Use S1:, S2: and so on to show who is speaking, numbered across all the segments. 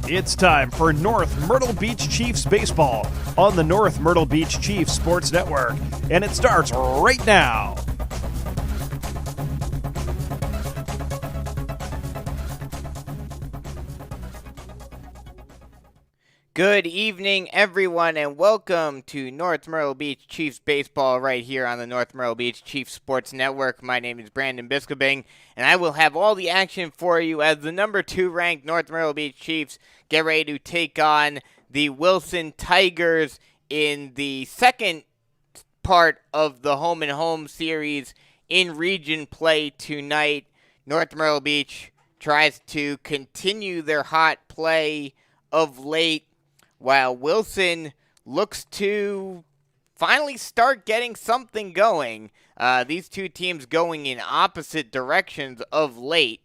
S1: It's time for North Myrtle Beach Chiefs baseball on the North Myrtle Beach Chiefs Sports Network, and it starts right now.
S2: Good evening, everyone, and welcome to North Myrtle Beach Chiefs baseball right here on the North Myrtle Beach Chiefs Sports Network. My name is Brandon Biskobing, and I will have all the action for you as the number 2 ranked North Myrtle Beach Chiefs get ready to take on the Wilson Tigers in the second part of the home and home series in region play tonight. North Myrtle Beach tries to continue their hot play of late, while Wilson looks to finally start getting something going. These two teams going in opposite directions of late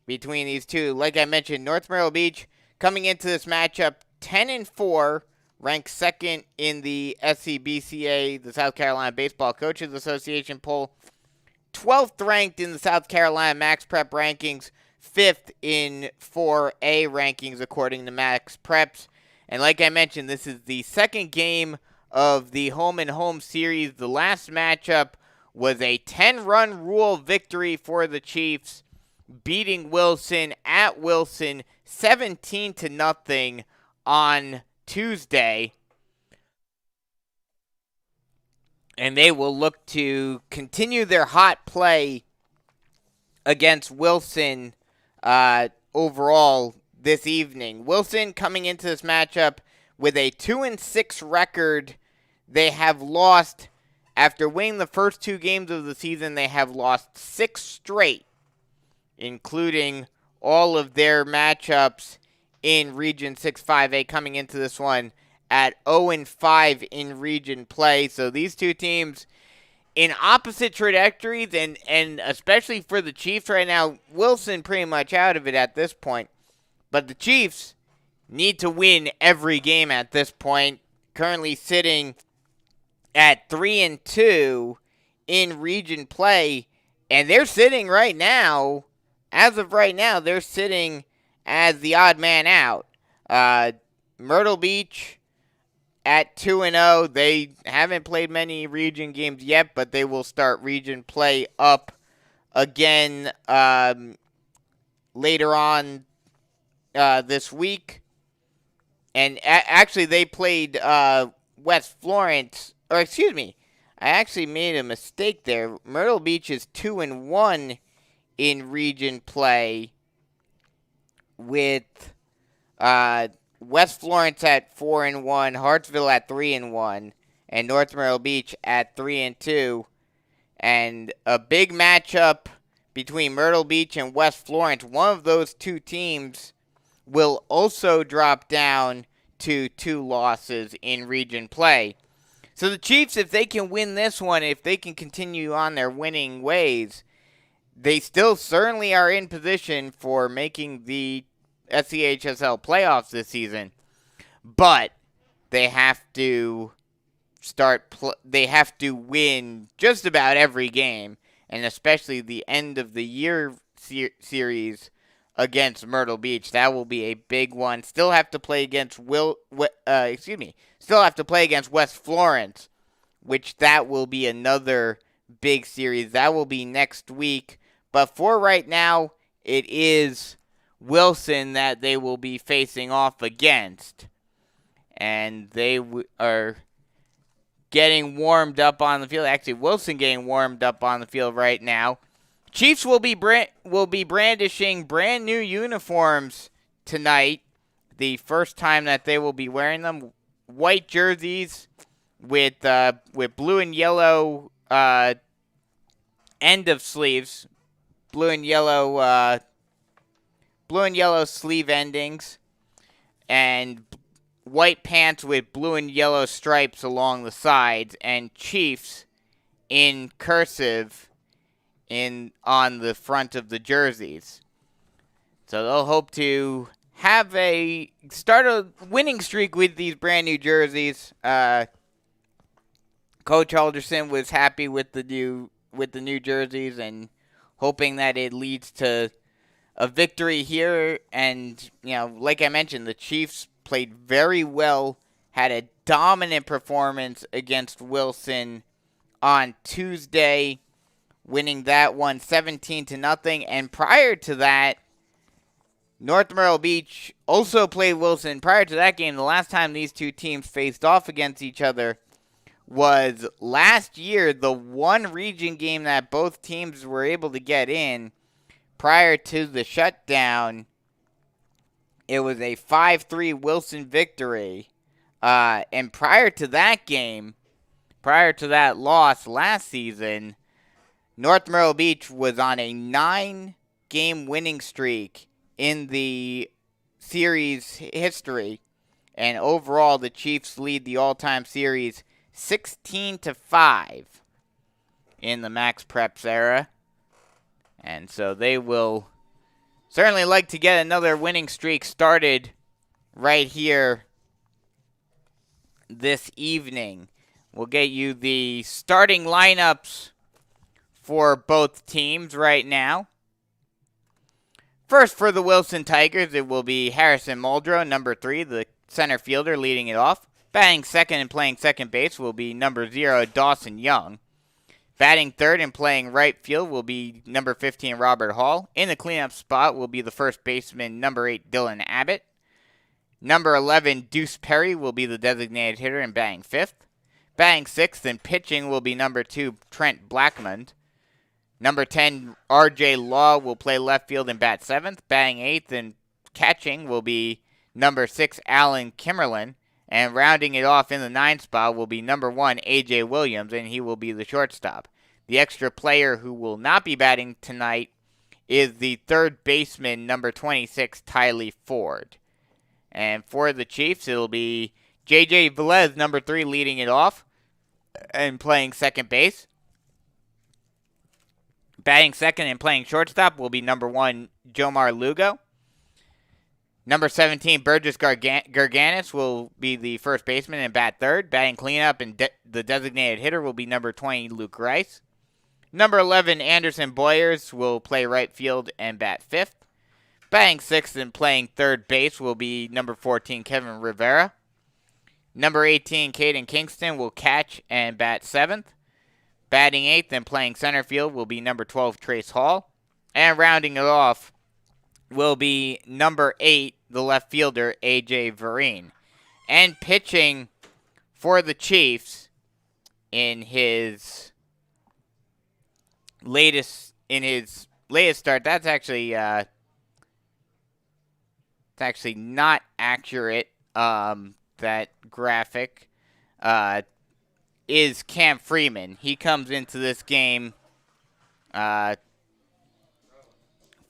S2: between these two. Like I mentioned, North Myrtle Beach coming into this matchup 10-4, ranked second in the SCBCA, the South Carolina Baseball Coaches Association poll, 12th ranked in the South Carolina Max Prep rankings, 5th in 4A rankings according to Max Preps. And like I mentioned, this is the second game of the home and home series. The last matchup was a 10-run rule victory for the Chiefs, beating Wilson at Wilson 17-0 on Tuesday. And they will look to continue their hot play against Wilson overall this evening. Wilson coming into this matchup with a 2-6 record. They have lost, after winning the first 2 games of the season, they have lost 6 straight, including all of their matchups in Region 6-5A, coming into this one at 0-5 in region play. So these two teams in opposite trajectories, and especially for the Chiefs right now, Wilson pretty much out of it at this point. But the Chiefs need to win every game at this point, currently sitting at 3-2 in region play, and they're sitting right now, as of right now, they're sitting as the odd man out. Myrtle Beach at 2-0. They haven't played many region games yet, but they will start region play up again later on this week. And actually, they played West Florence. Or excuse me, I actually made a mistake there. Myrtle Beach is 2-1 in region play, with West Florence at 4-1, Hartsville at 3-1, and North Myrtle Beach at 3-2. And a big matchup between Myrtle Beach and West Florence. One of those two teams will also drop down to 2 losses in region play. So the Chiefs, if they can win this one, if they can continue on their winning ways, they still certainly are in position for making the SCHSL playoffs this season. But they have to they have to win just about every game, and especially the end of the year series against Myrtle Beach. That will be a big one. Still have to play against Still have to play against West Florence, which that will be another big series. That will be next week. But for right now, it is Wilson that they will be facing off against. And they are getting warmed up on the field. Actually, Wilson getting warmed up on the field right now. Chiefs will be brandishing brand new uniforms tonight. The first time that they will be wearing them, white jerseys with blue and yellow end of sleeves, blue and yellow sleeve endings, and white pants with blue and yellow stripes along the sides, and Chiefs in cursive on the front of the jerseys. So they'll hope to start a winning streak with these brand new jerseys. Coach Alderson was happy with the new jerseys and hoping that it leads to a victory here. And, like I mentioned, the Chiefs played very well, had a dominant performance against Wilson on Tuesday, winning that one 17-0. And prior to that, North Myrtle Beach also played Wilson. Prior to that game, the last time these two teams faced off against each other was last year, the one region game that both teams were able to get in prior to the shutdown. It was a 5-3 Wilson victory. And prior to that game, prior to that loss last season, North Myrtle Beach was on a 9-game winning streak in the series history. And overall, the Chiefs lead the all-time series 16-5 in the Max Preps era. And so they will certainly like to get another winning streak started right here this evening. We'll get you the starting lineups for both teams right now. First, for the Wilson Tigers, it will be Harrison Muldrow, number 3, the center fielder, leading it off. Batting second and playing second base will be number 0, Dawson Young. Batting third and playing right field will be number 15, Robert Hall. In the cleanup spot will be the first baseman, number 8, Dylan Abbott. Number 11, Deuce Perry, will be the designated hitter and batting fifth. Batting sixth and pitching will be number 2, Trent Blackmon. Number 10, R.J. Law, will play left field and bat seventh. Batting eighth and catching will be number 6, Alan Kimmerlin. And rounding it off in the 9th spot will be number 1, A.J. Williams, and he will be the shortstop. The extra player who will not be batting tonight is the third baseman, number 26, Tylee Ford. And for the Chiefs, it'll be J.J. Velez, number 3, leading it off and playing second base. Batting second and playing shortstop will be number 1, Jomar Lugo. Number 17, Burgess Garganis, will be the first baseman and bat third. Batting cleanup and the designated hitter will be number 20, Luke Rice. Number 11, Anderson Boyers, will play right field and bat fifth. Batting sixth and playing third base will be number 14, Kevin Rivera. Number 18, Caden Kingston, will catch and bat seventh. Batting eighth and playing center field will be number 12, Trace Hall. And rounding it off will be number 8, the left fielder, A.J. Vereen. And pitching for the Chiefs in his latest start, that's actually not accurate. That graphic is Cam Freeman. He comes into this game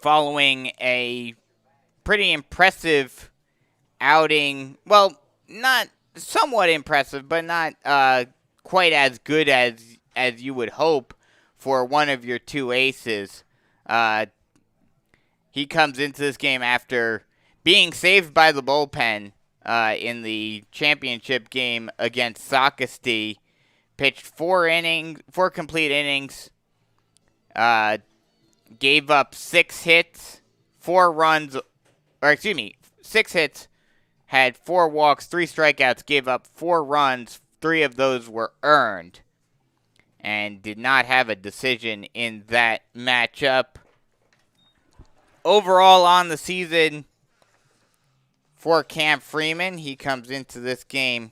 S2: following a pretty impressive outing. Well, not somewhat impressive, but not quite as good as you would hope for one of your two aces. He comes into this game after being saved by the bullpen in the championship game against Socastee. Pitched 4 complete innings. Gave up 6 hits, 6 hits, had 4 walks, 3 strikeouts, gave up 4 runs, 3 of those were earned, and did not have a decision in that matchup. Overall on the season for Cam Freeman, he comes into this game.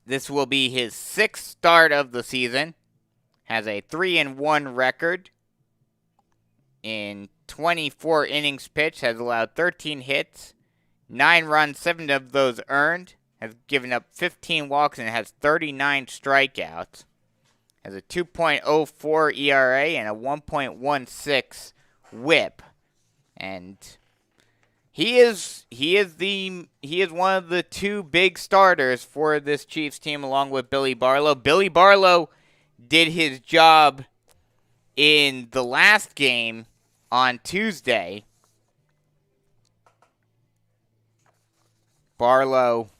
S2: This will be his 6th start of the season. Has a 3-1 record in 24 innings pitched. Has allowed 13 hits, 9 runs, 7 of those earned. Has given up 15 walks and has 39 strikeouts. Has a 2.04 ERA and a 1.16 WHIP. And he is one of the 2 big starters for this Chiefs team, along with Billy Barlow. Billy Barlow did his job in the last game on Tuesday. Barlow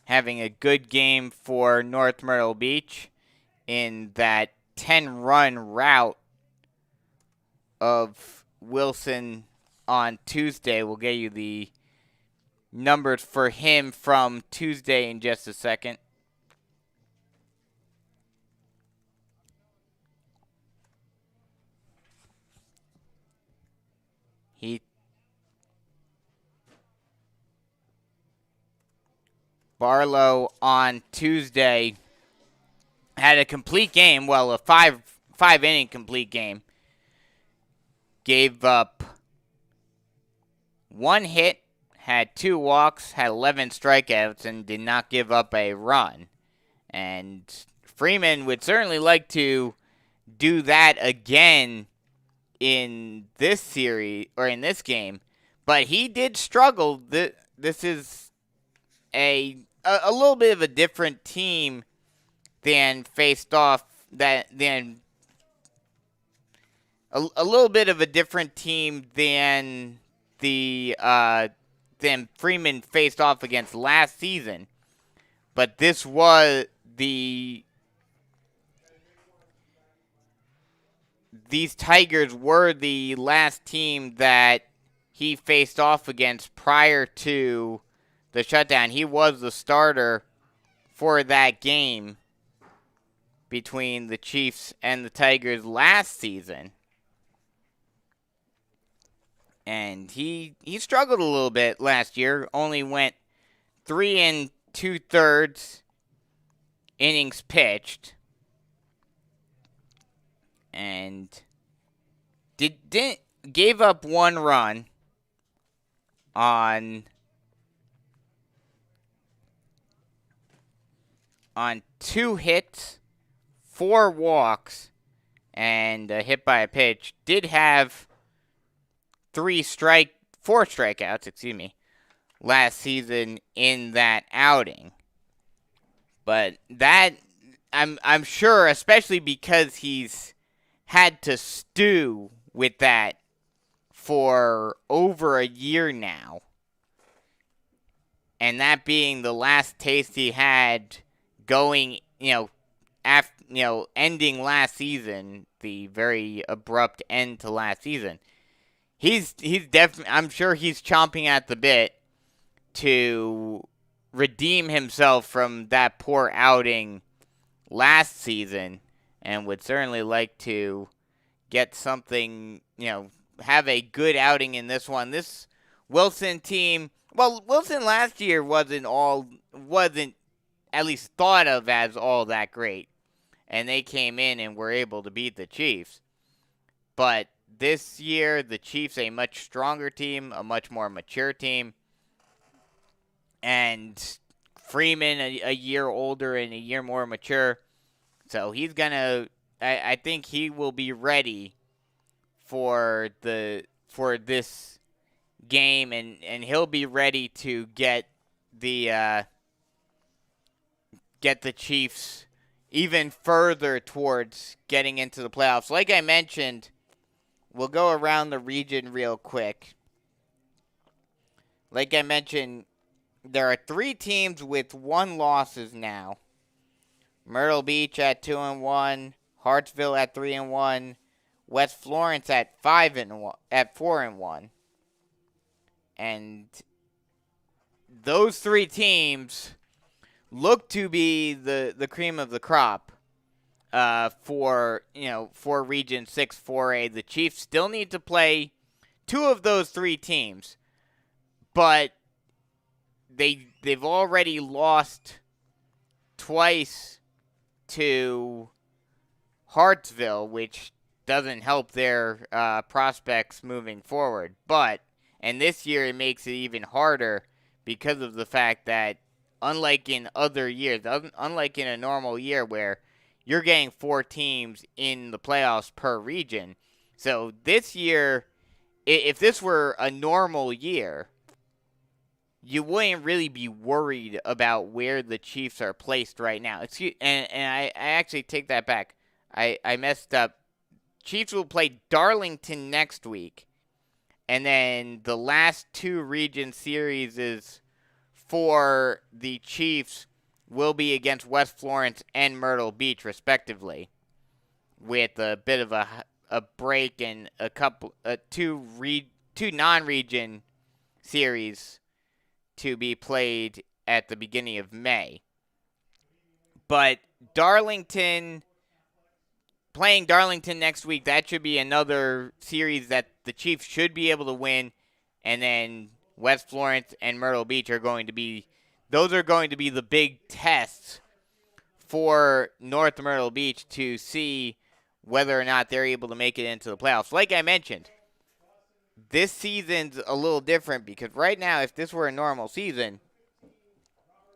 S2: having a good game for North Myrtle Beach in that 10-run rout of Wilson on Tuesday. We'll get you the numbers for him from Tuesday in just a second. Barlow on Tuesday had a complete game, well, a five inning complete game. Gave up 1 hit, had 2 walks, had 11 strikeouts, and did not give up a run. And Freeman would certainly like to do that again in this series, or in this game, but he did struggle. This is a little bit of a different team than faced off than a little bit of a different team than than Freeman faced off against last season. But this was these Tigers were the last team that he faced off against prior to the shutdown. He was the starter for that game between the Chiefs and the Tigers last season. And he struggled a little bit last year. Only went 3 2/3 innings pitched. And gave up 1 run on 2 hits, 4 walks, and a hit by a pitch. Did have 4 strikeouts, last season in that outing. But that I'm sure, especially because he's had to stew with that for over a year now. And that being the last taste he had going, ending last season, the very abrupt end to last season. He's definitely, I'm sure he's chomping at the bit to redeem himself from that poor outing last season, and would certainly like to get something, have a good outing in this one. This Wilson team, Wilson last year wasn't at least thought of as all that great, and they came in and were able to beat the Chiefs. But this year, the Chiefs, a much stronger team, a much more mature team, and Freeman, a year older and a year more mature. So he's gonna, I think he will be ready for this game, and he'll be ready to get the Chiefs even further towards getting into the playoffs. Like I mentioned, we'll go around the region real quick. Like I mentioned, there are 3 teams with 1 losses now. Myrtle Beach at 2-1, Hartsville at 3-1, West Florence at 4-1. And those 3 teams look to be the cream of the crop for Region 6 4A. The Chiefs still need to play 2 of those 3 teams, but they've already lost twice to Hartsville, which doesn't help their prospects moving forward. And this year it makes it even harder because of the fact that, unlike in other years, unlike in a normal year where you're getting 4 teams in the playoffs per region, so this year, if this were a normal year, you wouldn't really be worried about where the Chiefs are placed right now. And I actually take that back. I messed up. Chiefs will play Darlington next week. And then the last 2 region series for the Chiefs will be against West Florence and Myrtle Beach, respectively. with a bit of a break and two non-region series to be played at the beginning of May. But playing Darlington next week, that should be another series that the Chiefs should be able to win. And then West Florence and Myrtle Beach are going to be the big tests for North Myrtle Beach to see whether or not they're able to make it into the playoffs. Like I mentioned, this season's a little different because right now, if this were a normal season,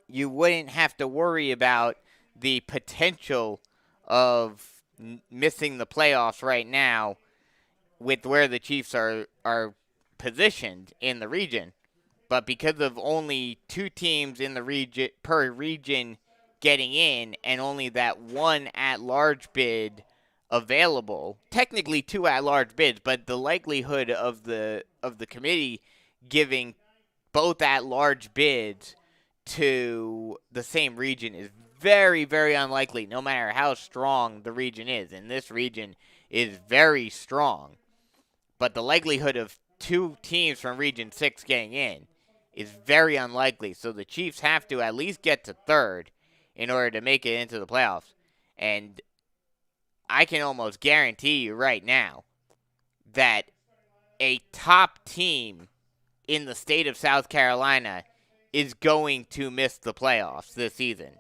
S2: you wouldn't have to worry about the potential of missing the playoffs right now with where the Chiefs are positioned in the region. But because of only 2 teams in the region per region getting in and only that one at-large bid available, technically 2 at-large bids, but the likelihood of the committee giving both at-large bids to the same region is very, very unlikely, no matter how strong the region is. And this region is very strong. But the likelihood of 2 teams from Region 6 getting in is very unlikely. So the Chiefs have to at least get to 3rd in order to make it into the playoffs. And I can almost guarantee you right now that a top team in the state of South Carolina is going to miss the playoffs this season.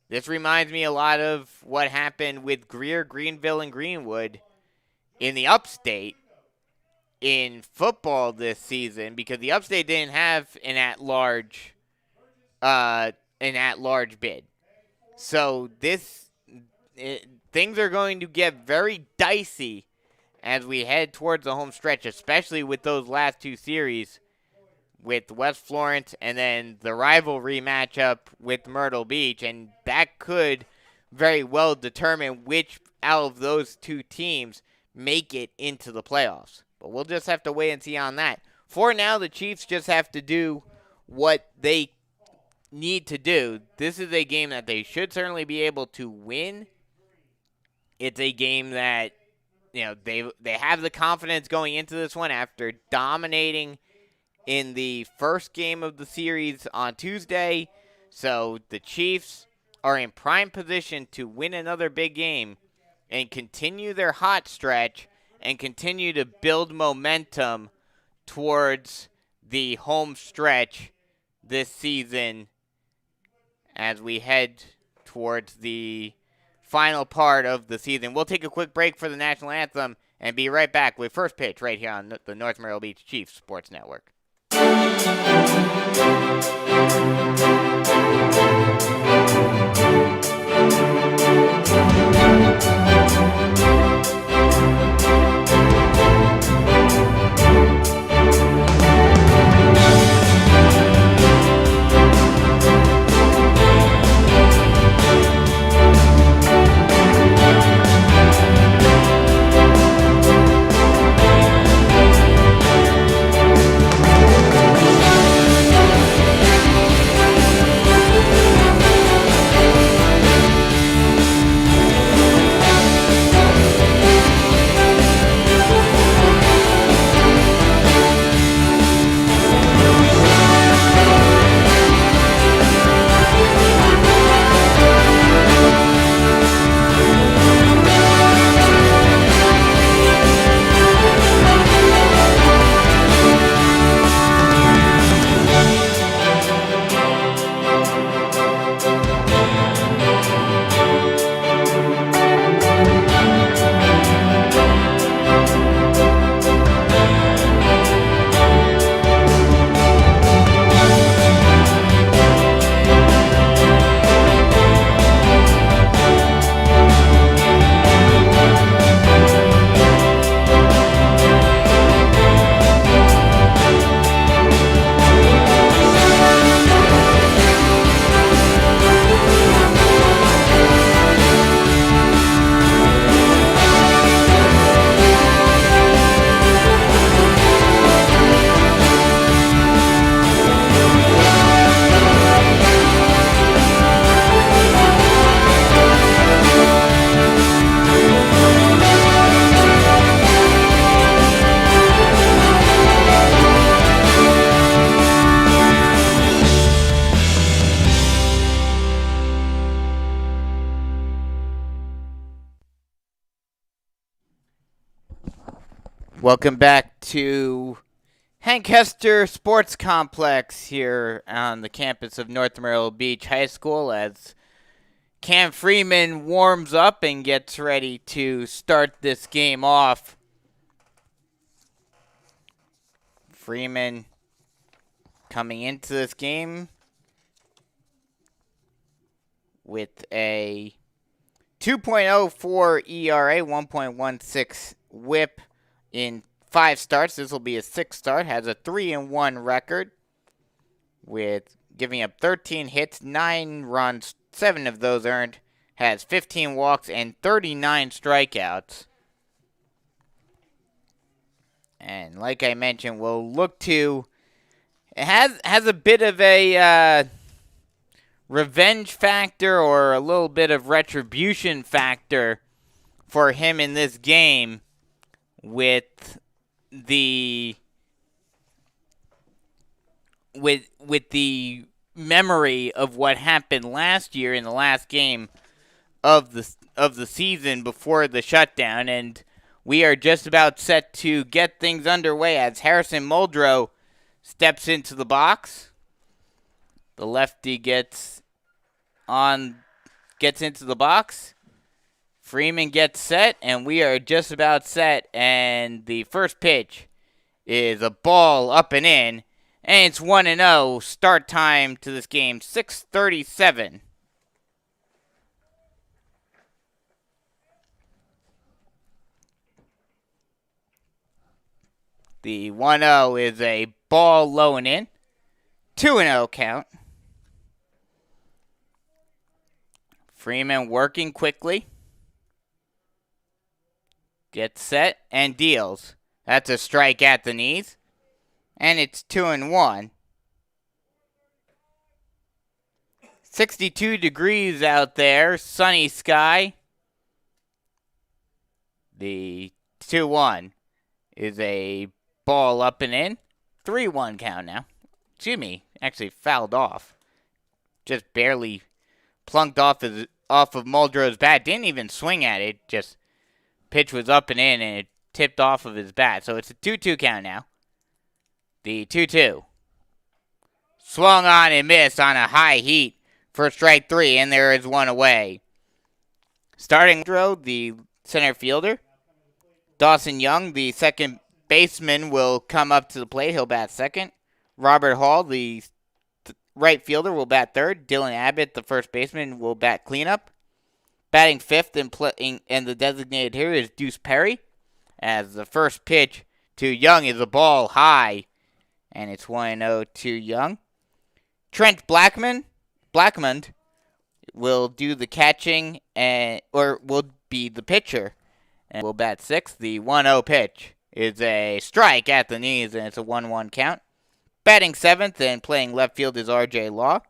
S2: This reminds me a lot of what happened with Greer, Greenville, and Greenwood in the upstate in football this season, because the upstate didn't have an at-large bid. So things are going to get very dicey as we head towards the home stretch, especially with those last 2 series with West Florence and then the rivalry matchup with Myrtle Beach, and that could very well determine which out of those 2 teams make it into the playoffs. But we'll just have to wait and see on that. For now, the Chiefs just have to do what they need to do. This is a game that they should certainly be able to win. It's a game that, they have the confidence going into this one after dominating in the first game of the series on Tuesday. So the Chiefs are in prime position to win another big game and continue their hot stretch and continue to build momentum towards the home stretch this season as we head towards the final part of the season. We'll take a quick break for the national anthem and be right back with First Pitch right here on the North Myrtle Beach Chiefs Sports Network. Welcome back to Hank Hester Sports Complex here on the campus of North Myrtle Beach High School as Cam Freeman warms up and gets ready to start this game off. Freeman coming into this game with a 2.04 ERA, 1.16 whip in 5 starts. This will be a 6th start. Has a 3-1 record with giving up 13 hits, 9 runs, 7 of those earned. Has 15 walks and 39 strikeouts. And like I mentioned, we'll look to... It has a bit of a revenge factor or a little bit of retribution factor for him in this game with the memory of what happened last year in the last game of the season before the shutdown. And we are just about set to get things underway as Harrison Muldrow steps into the box. The lefty gets into the box. Freeman gets set, and we are just about set. And the first pitch is a ball up and in, and it's 1-0. Start time to this game, 6:37. The 1-0 is a ball low and in. 2-0 count. Freeman working quickly. Gets set and deals. That's a strike at the knees. And it's 2-1. 62 degrees out there. Sunny sky. The 2-1 is a ball up and in. 3-1 count now. Excuse me. Actually fouled off. Just barely plunked off of Muldrow's bat. Didn't even swing at it. Just pitch was up and in, and it tipped off of his bat. So it's a 2-2 count now. The 2-2. Swung on and missed on a high heat for strike 3, and there is one away. Starting throw, the center fielder. Dawson Young, the second baseman, will come up to the plate. He'll bat second. Robert Hall, the right fielder, will bat third. Dylan Abbott, the first baseman, will bat cleanup. Batting fifth and the designated hitter is Deuce Perry, as the first pitch to Young is a ball high, and it's 1-0 to Young. Trent Blackmon will do the catching or will be the pitcher, and will bat sixth. The 1-0 pitch is a strike at the knees, and it's a 1-1 count. Batting seventh and playing left field is R.J. Law.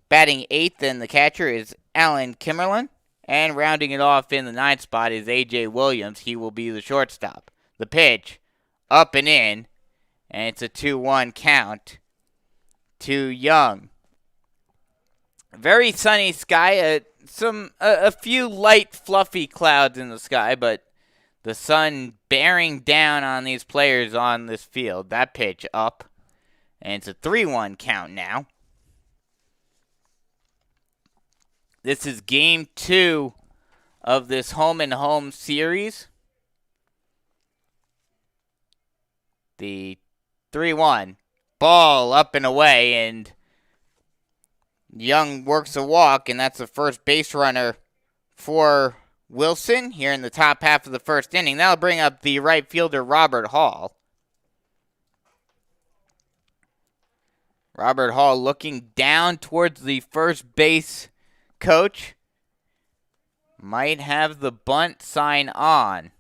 S2: Batting eighth and the catcher is Alan Kimmerlin. And rounding it off in the ninth spot is A.J. Williams. He will be the shortstop. The pitch, up and in, and it's a 2-1 count to Young. Very sunny sky. A few light, fluffy clouds in the sky, but the sun bearing down on these players on this field. That pitch up, and it's a 3-1 count now. This is game 2 of this home-and-home series. The 3-1. Ball up and away, and Young works a walk, and that's the first base runner for Wilson here in the top half of the first inning. That'll bring up the right fielder, Robert Hall. Robert Hall looking down towards the first base coach. Might have the bunt sign on.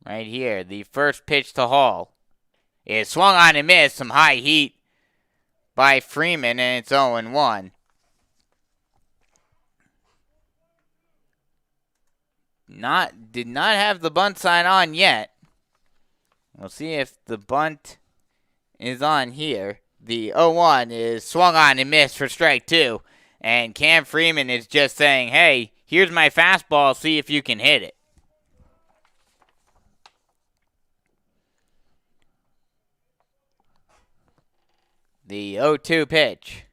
S2: Right here, the first pitch to Hall is swung on and missed. Some high heat by Freeman, and it's 0-1. Did not have the bunt sign on yet. We'll see if the bunt is on here. The 0-1 is swung on and missed for strike 2. And Cam Freeman is just saying, hey, here's my fastball, see if you can hit it. The 0-2 pitch.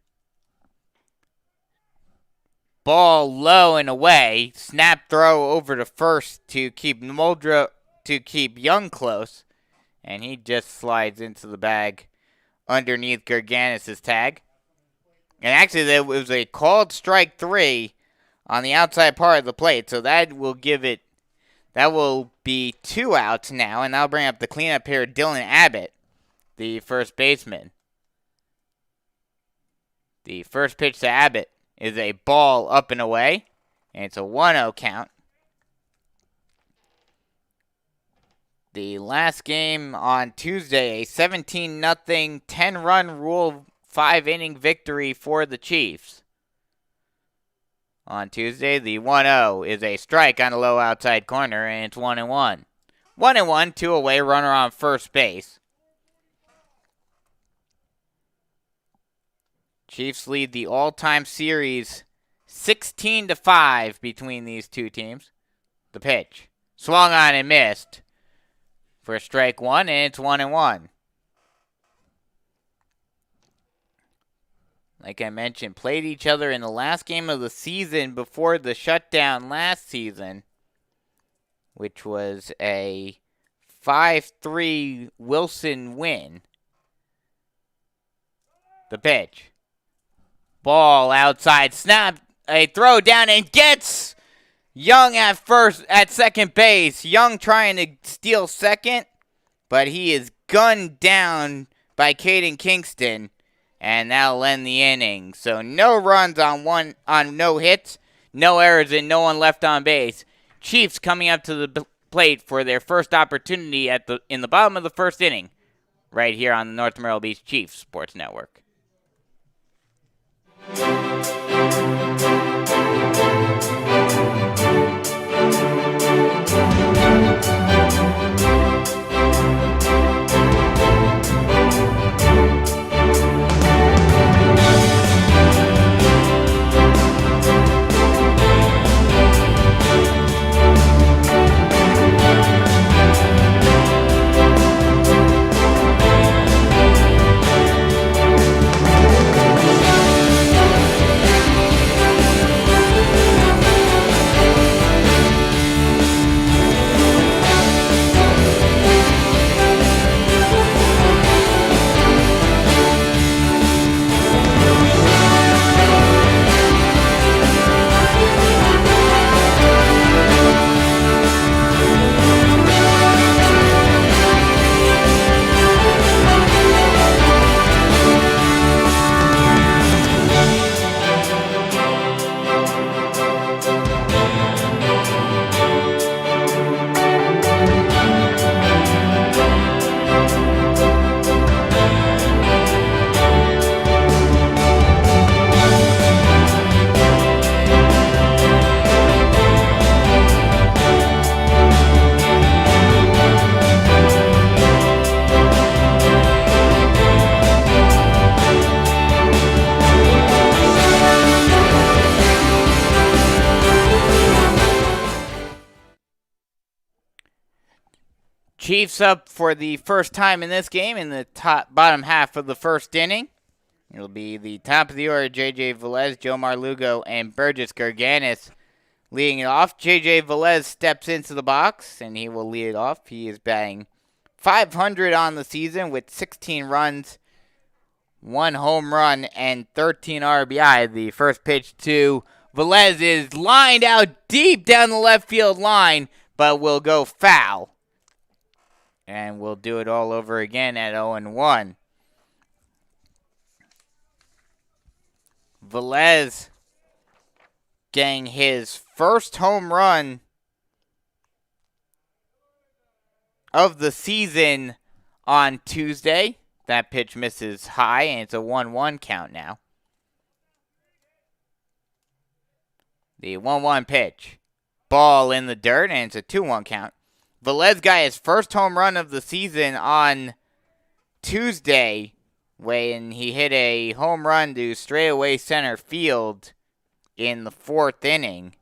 S2: Ball low and away. Snap throw over to first to keep Young close. And he just slides into the bag underneath Gerganis' tag. And actually, there was a called strike 3 on the outside part of the plate. So that will be 2 outs now. And that'll bring up the cleanup here, Dylan Abbott, the first baseman. The first pitch to Abbott is a ball up and away. And it's a 1-0 count. The last game on Tuesday, a 17-0, 10-run Rule 5-inning victory for the Chiefs. On Tuesday, the 1-0 is a strike on the low outside corner, and it's 1-1. 1-1, 2 away, runner on first base. Chiefs lead the all-time series 16-5 between these two teams. The pitch. Swung on and missed for strike 1, and it's 1-1. Like I mentioned, played each other in the last game of the season before the shutdown last season, which was a 5-3 Wilson win. The pitch. Ball outside, snap, a throw down, and gets Young at second base. Young trying to steal second, but he is gunned down by Caden Kingston, and that'll end the inning. So no runs on no hits, no errors, and no one left on base. Chiefs coming up to the plate for their first opportunity in the bottom of the first inning, right here on the North Myrtle Beach Chiefs Sports Network. Chiefs up for the first time in this game in the bottom half of the first inning. It'll be the top of the order, J.J. Velez, Jomar Lugo, and Burgess Gerganis leading it off. J.J. Velez steps into the box, and he will lead it off. He is batting .500 on the season with 16 runs, 1 home run, and 13 RBI. The first pitch to Velez is lined out deep down the left field line, but will go foul. And we'll do it all over again at 0-1. Velez getting his first home run of the season on Tuesday. That pitch misses high, and it's a 1-1 count now. The 1-1 pitch. Ball in the dirt, and it's a 2-1 count. Velez got his first home run of the season on Tuesday when he hit a home run to straightaway center field in the 4th inning.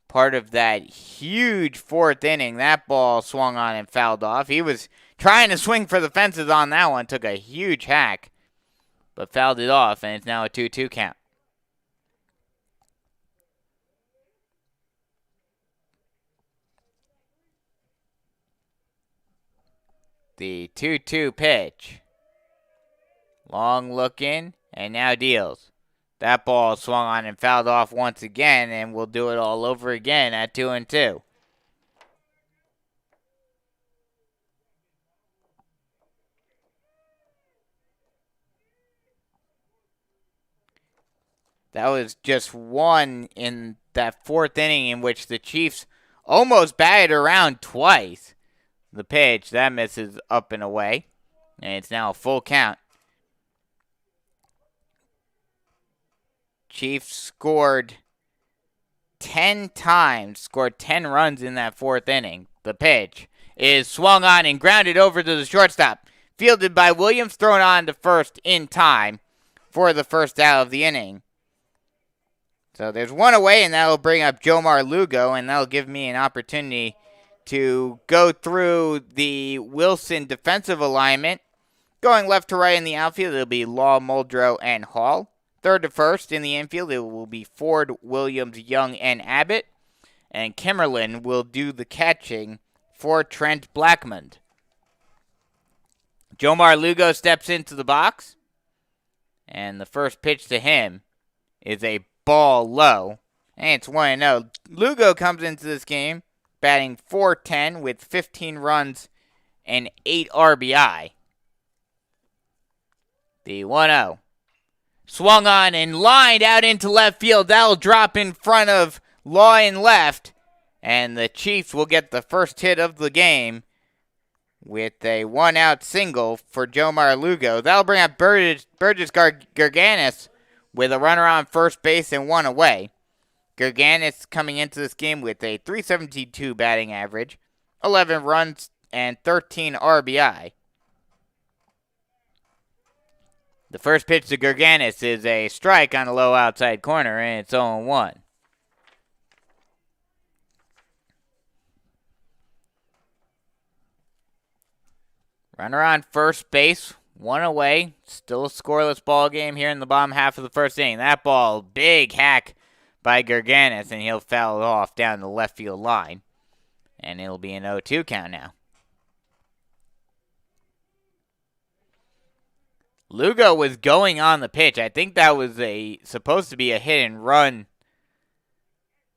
S2: Part of that huge 4th inning, that ball swung on and fouled off. He was trying to swing for the fences on that one, took a huge hack. but fouled it off, and it's now a 2-2 count. The 2-2 pitch. Long look in, and now deals. That ball swung on and fouled off once again, and we'll do it all over again at 2-2. That was just one in that fourth inning in which the Chiefs almost batted around twice. The pitch, that misses up and away, and it's now a full count. Chiefs scored 10 times, scored 10 runs in that fourth inning. The pitch is swung on and grounded over to the shortstop. Fielded by Williams, thrown on to first in time for the first out of the inning. So there's one away, and that'll bring up Jomar Lugo, and that'll give me an opportunity to go through the Wilson defensive alignment. Going left to right in the outfield, it'll be Law, Muldrow, and Hall. Third to first in the infield, it will be Ford, Williams, Young, and Abbott. And Kimmerlin will do the catching for Trent Blackmon. Jomar Lugo steps into the box. And the first pitch to him is a ball low. And it's 1-0. Lugo comes into this game batting .410 with 15 runs and 8 RBI. The 1-0. Swung on and lined out into left field. That'll drop in front of Law in left. And the Chiefs will get the first hit of the game with a one-out single for Jomar Lugo. That'll bring up Burgess Gerganis with a runner on first base and one away. Gerganis coming into this game with a .372 batting average, 11 runs, and 13 RBI. The first pitch to Gerganis is a strike on a low outside corner, and it's 0-1. Runner on first base, one away. Still a scoreless ball game here in the bottom half of the first inning. That ball, big hack by Gerganis, and he'll foul it off down the left field line. And it'll be an 0-2 count now. Lugo was going on the pitch. I think that was supposed to be a hit and run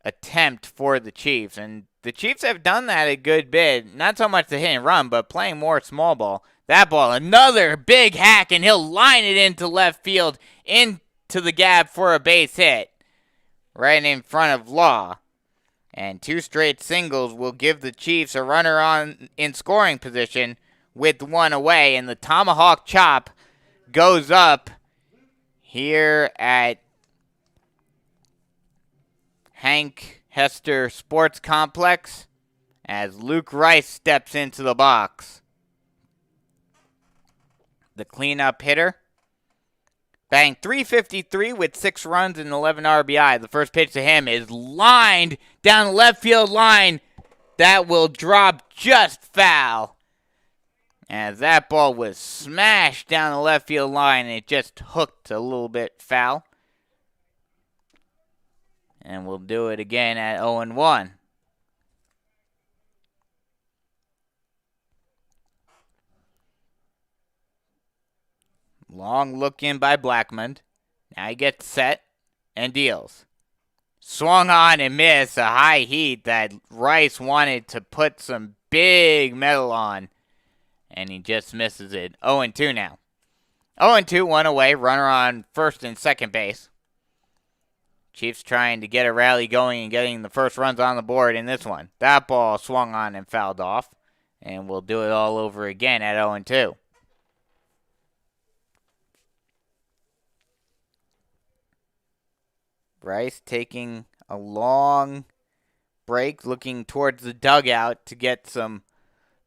S2: attempt for the Chiefs. And the Chiefs have done that a good bit. Not so much the hit and run, but playing more small ball. That ball, another big hack, and he'll line it into left field, into the gap for a base hit. Right in front of Law. And two straight singles will give the Chiefs a runner on in scoring position with one away. And the tomahawk chop goes up here at Hank Hester Sports Complex as Luke Rice steps into the box. The cleanup hitter. Batting .353 with 6 runs and 11 RBI. The first pitch to him is lined down the left field line. That will drop just foul. As that ball was smashed down the left field line, and it just hooked a little bit foul. And we'll do it again at 0-1. Long look in by Blackmon. Now he gets set and deals. Swung on and missed a high heat that Rice wanted to put some big metal on. And he just misses it. 0-2 now. 0-2, one away. Runner on first and second base. Chiefs trying to get a rally going and getting the first runs on the board in this one. That ball swung on and fouled off. And we'll do it all over again at 0-2. Rice taking a long break, looking towards the dugout to get some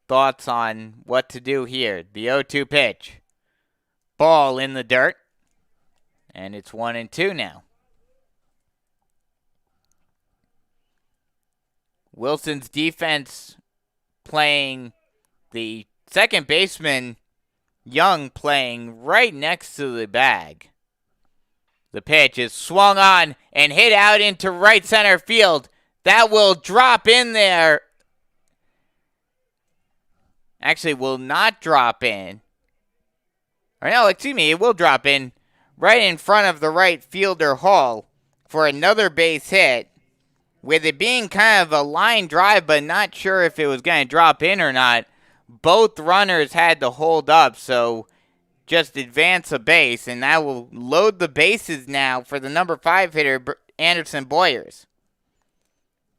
S2: thoughts on what to do here. The 0-2 pitch. Ball in the dirt. And it's 1-2 now. Wilson's defense playing the second baseman Young playing right next to the bag. The pitch is swung on and hit out into right center field. That will drop in there. Actually, will not drop in. Or no, excuse me, it will drop in right in front of the right fielder Hall for another base hit. With it being kind of a line drive, but not sure if it was going to drop in or not, both runners had to hold up, so just advance a base, and that will load the bases now for the number 5 hitter, Anderson Boyers.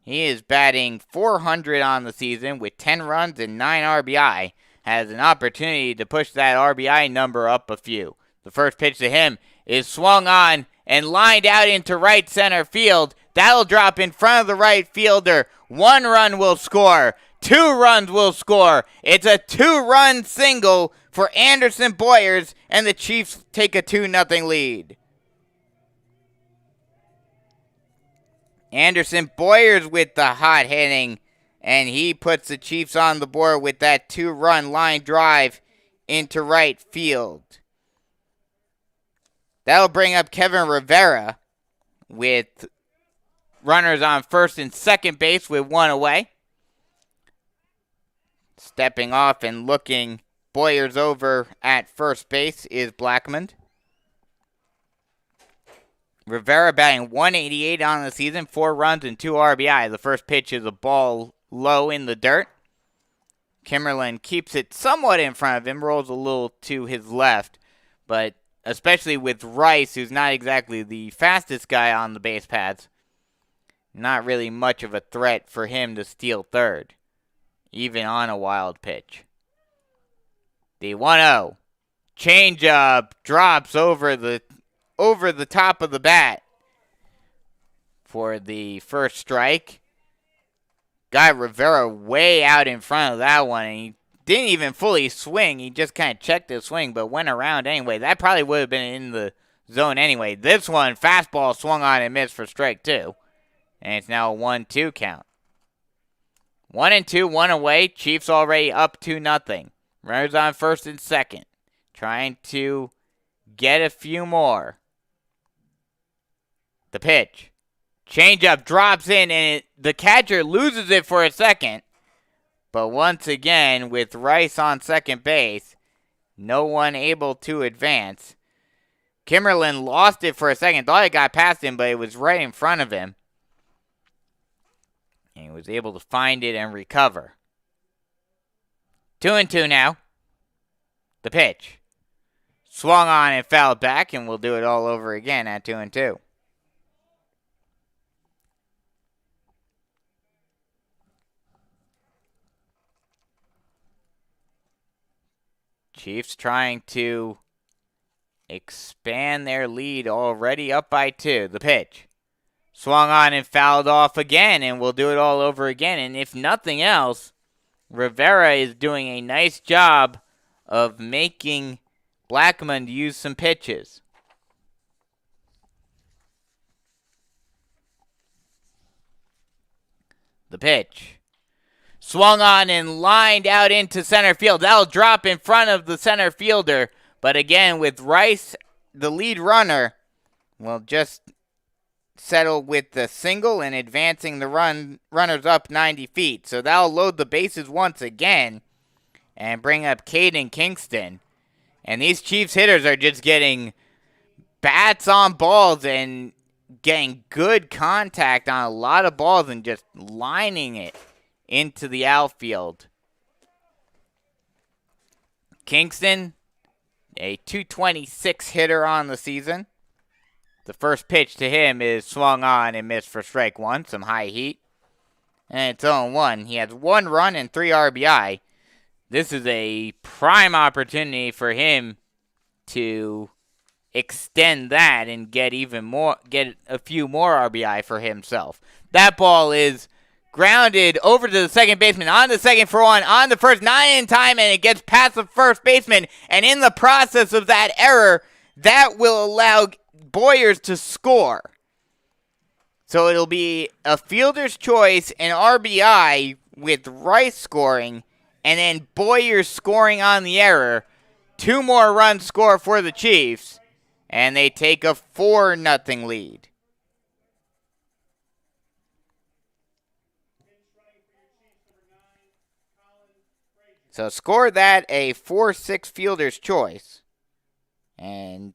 S2: He is batting .400 on the season with 10 runs and 9 RBI. Has an opportunity to push that RBI number up a few. The first pitch to him is swung on and lined out into right center field. That'll drop in front of the right fielder. 1 run will score. 2 runs will score. It's a 2-run single for Anderson Boyers, and the Chiefs take a 2-0 lead. Anderson Boyers with the hot hitting, and he puts the Chiefs on the board with that 2-run line drive into right field. That'll bring up Kevin Rivera with runners on first and second base with 1 away. Stepping off and looking Boyers over at first base is Blackmon. Rivera batting .188 on the season, 4 runs and 2 RBI. The first pitch is a ball low in the dirt. Kimmerlin keeps it somewhat in front of him, rolls a little to his left, but especially with Rice, who's not exactly the fastest guy on the base paths, not really much of a threat for him to steal third, even on a wild pitch. The 1-0 changeup drops over the top of the bat for the first strike. Got Rivera way out in front of that one, and he didn't even fully swing. He just kind of checked his swing, but went around anyway. That probably would have been in the zone anyway. This one, fastball swung on and missed for strike 2. And it's now a 1-2 count. 1-2, 1 away. Chiefs already up 2-0. Runners on first and second. Trying to get a few more. The pitch. Changeup drops in, and the catcher loses it for a second. But once again, with Rice on second base, no one able to advance. Kimmerlin lost it for a second. Thought it got past him, but it was right in front of him. And he was able to find it and recover. 2-2 now. The pitch. Swung on and fouled back, and we'll do it all over again at 2-2. Chiefs trying to expand their lead, already up by 2. The pitch. Swung on and fouled off again, and we'll do it all over again. And if nothing else, Rivera is doing a nice job of making Blackmon use some pitches. The pitch. Swung on and lined out into center field. That'll drop in front of the center fielder. But again, with Rice, the lead runner, will just settle with the single and advancing the runners up 90 feet. So that'll load the bases once again and bring up Caden Kingston. And these Chiefs hitters are just getting bats on balls and getting good contact on a lot of balls and just lining it into the outfield. Kingston, a .226 hitter on the season. The first pitch to him is swung on and missed for strike 1, some high heat. And it's 0-1. He has 1 run and 3 RBI. This is a prime opportunity for him to extend that and get a few more RBI for himself. That ball is grounded over to the second baseman, on the second for 1, on the first, not in time, and it gets past the first baseman. And in the process of that error, that will allow Boyers to score. So it'll be a fielder's choice, an RBI with Rice scoring, and then Boyers scoring on the error. 2 more runs score for the Chiefs, and they take a 4-0 lead. So score that a 4-6 fielder's choice. And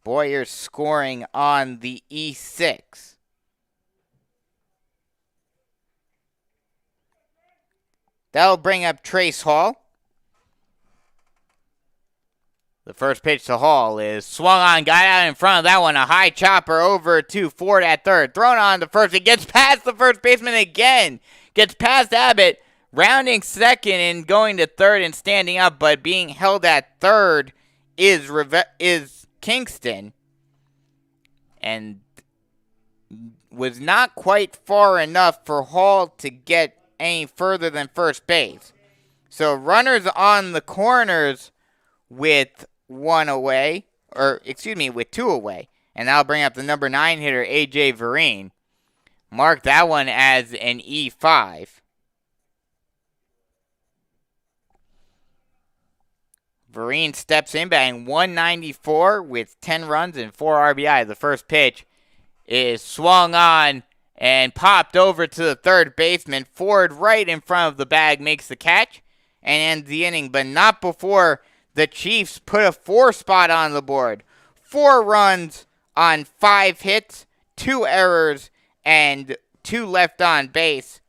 S2: Boyer's scoring on the E6. That'll bring up Trace Hall. The first pitch to Hall is swung on, got out in front of that one. A high chopper over to Ford at third. Thrown on to first. It gets past the first baseman again. Gets past Abbott. Rounding second and going to third and standing up, but being held at third is Kingston. And was not quite far enough for Hall to get any further than first base. So runners on the corners with with 2 away. And that'll bring up the number 9 hitter, A.J. Vereen. Mark that one as an E5. Vereen steps in, batting 194 with 10 runs and 4 RBI. The first pitch is swung on and popped over to the third baseman. Ford right in front of the bag makes the catch and ends the inning, but not before the Chiefs put a 4 spot on the board. 4 runs on 5 hits, 2 errors, and 2 left on base.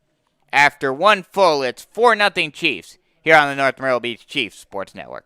S2: After 1 full, it's 4-0 Chiefs here on the North Myrtle Beach Chiefs Sports Network.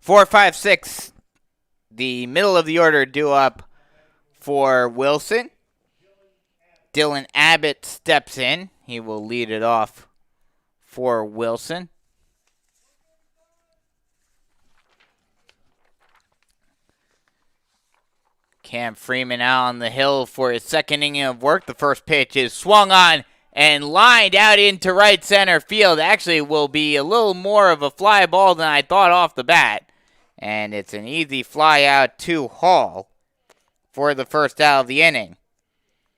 S2: Four, five, six, the middle of the order due up for Wilson. Dylan Abbott steps in. He will lead it off for Wilson. Cam Freeman out on the hill for his second inning of work. The first pitch is swung on and lined out into right center field. Actually will be a little more of a fly ball than I thought off the bat. And it's an easy fly out to Hall for the first out of the inning.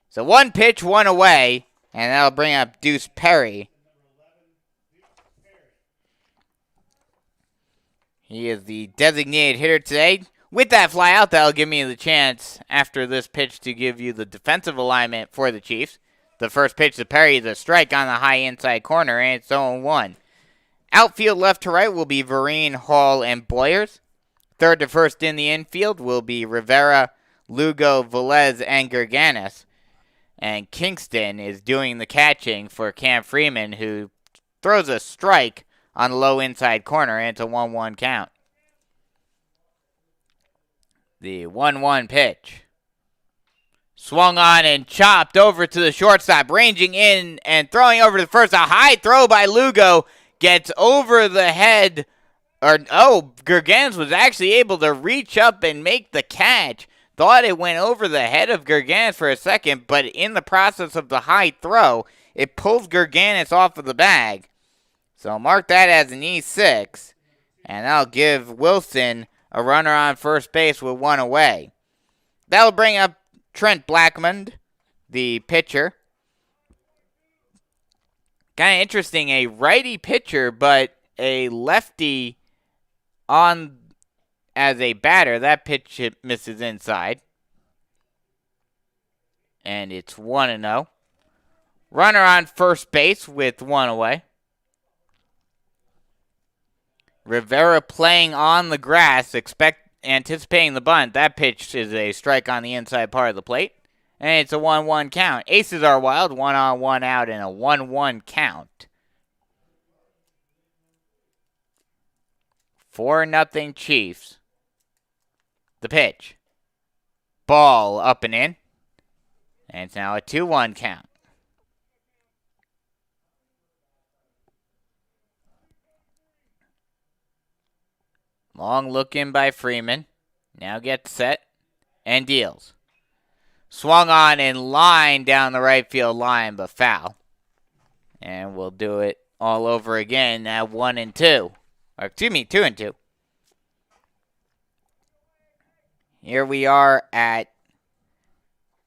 S2: So 1 pitch, 1 away, and that'll bring up Deuce Perry. He is the designated hitter today. With that fly out, that'll give me the chance after this pitch to give you the defensive alignment for the Chiefs. The first pitch to Perry is a strike on the high inside corner, and it's 0-1. Outfield left to right will be Vereen, Hall, and Boyers. Third to first in the infield will be Rivera, Lugo, Velez, and Gerganis. And Kingston is doing the catching for Cam Freeman, who throws a strike on the low inside corner, and it's a 1-1 count. The 1-1 pitch. Swung on and chopped over to the shortstop, ranging in and throwing over to the first. A high throw by Lugo gets over the head. Gerganis was actually able to reach up and make the catch. Thought it went over the head of Gerganis for a second, but in the process of the high throw, it pulls Gerganis off of the bag. So mark that as an E6, and that'll give Wilson a runner on first base with 1 away. That'll bring up Trent Blackmon, the pitcher. Kind of interesting, a righty pitcher, but a lefty on as a batter, that pitch misses inside. And it's 1-0. Runner on first base with one away. Rivera playing on the grass, anticipating the bunt. That pitch is a strike on the inside part of the plate. And it's a 1-1 count. Aces are wild, 1-on-1 out, and a 1-1 count. 4-0 Chiefs. The pitch. Ball up and in. And it's now a 2-1 count. Long look in by Freeman. Now gets set and deals. Swung on in line down the right field line, but foul. And we'll do it all over again at 1-2. Or excuse me, 2-2. Here we are at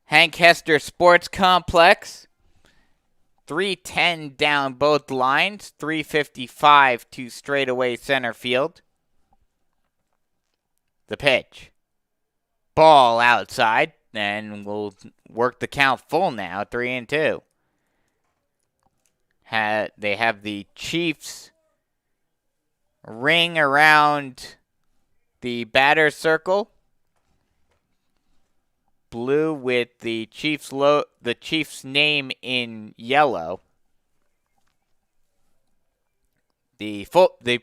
S2: Hank Hester Sports Complex. 3:10 down both lines. 3:55 to straightaway center field. The pitch. Ball outside. And we'll work the count full now. 3-2. They have the Chiefs ring around the batter's circle. Blue with the Chiefs name in yellow. The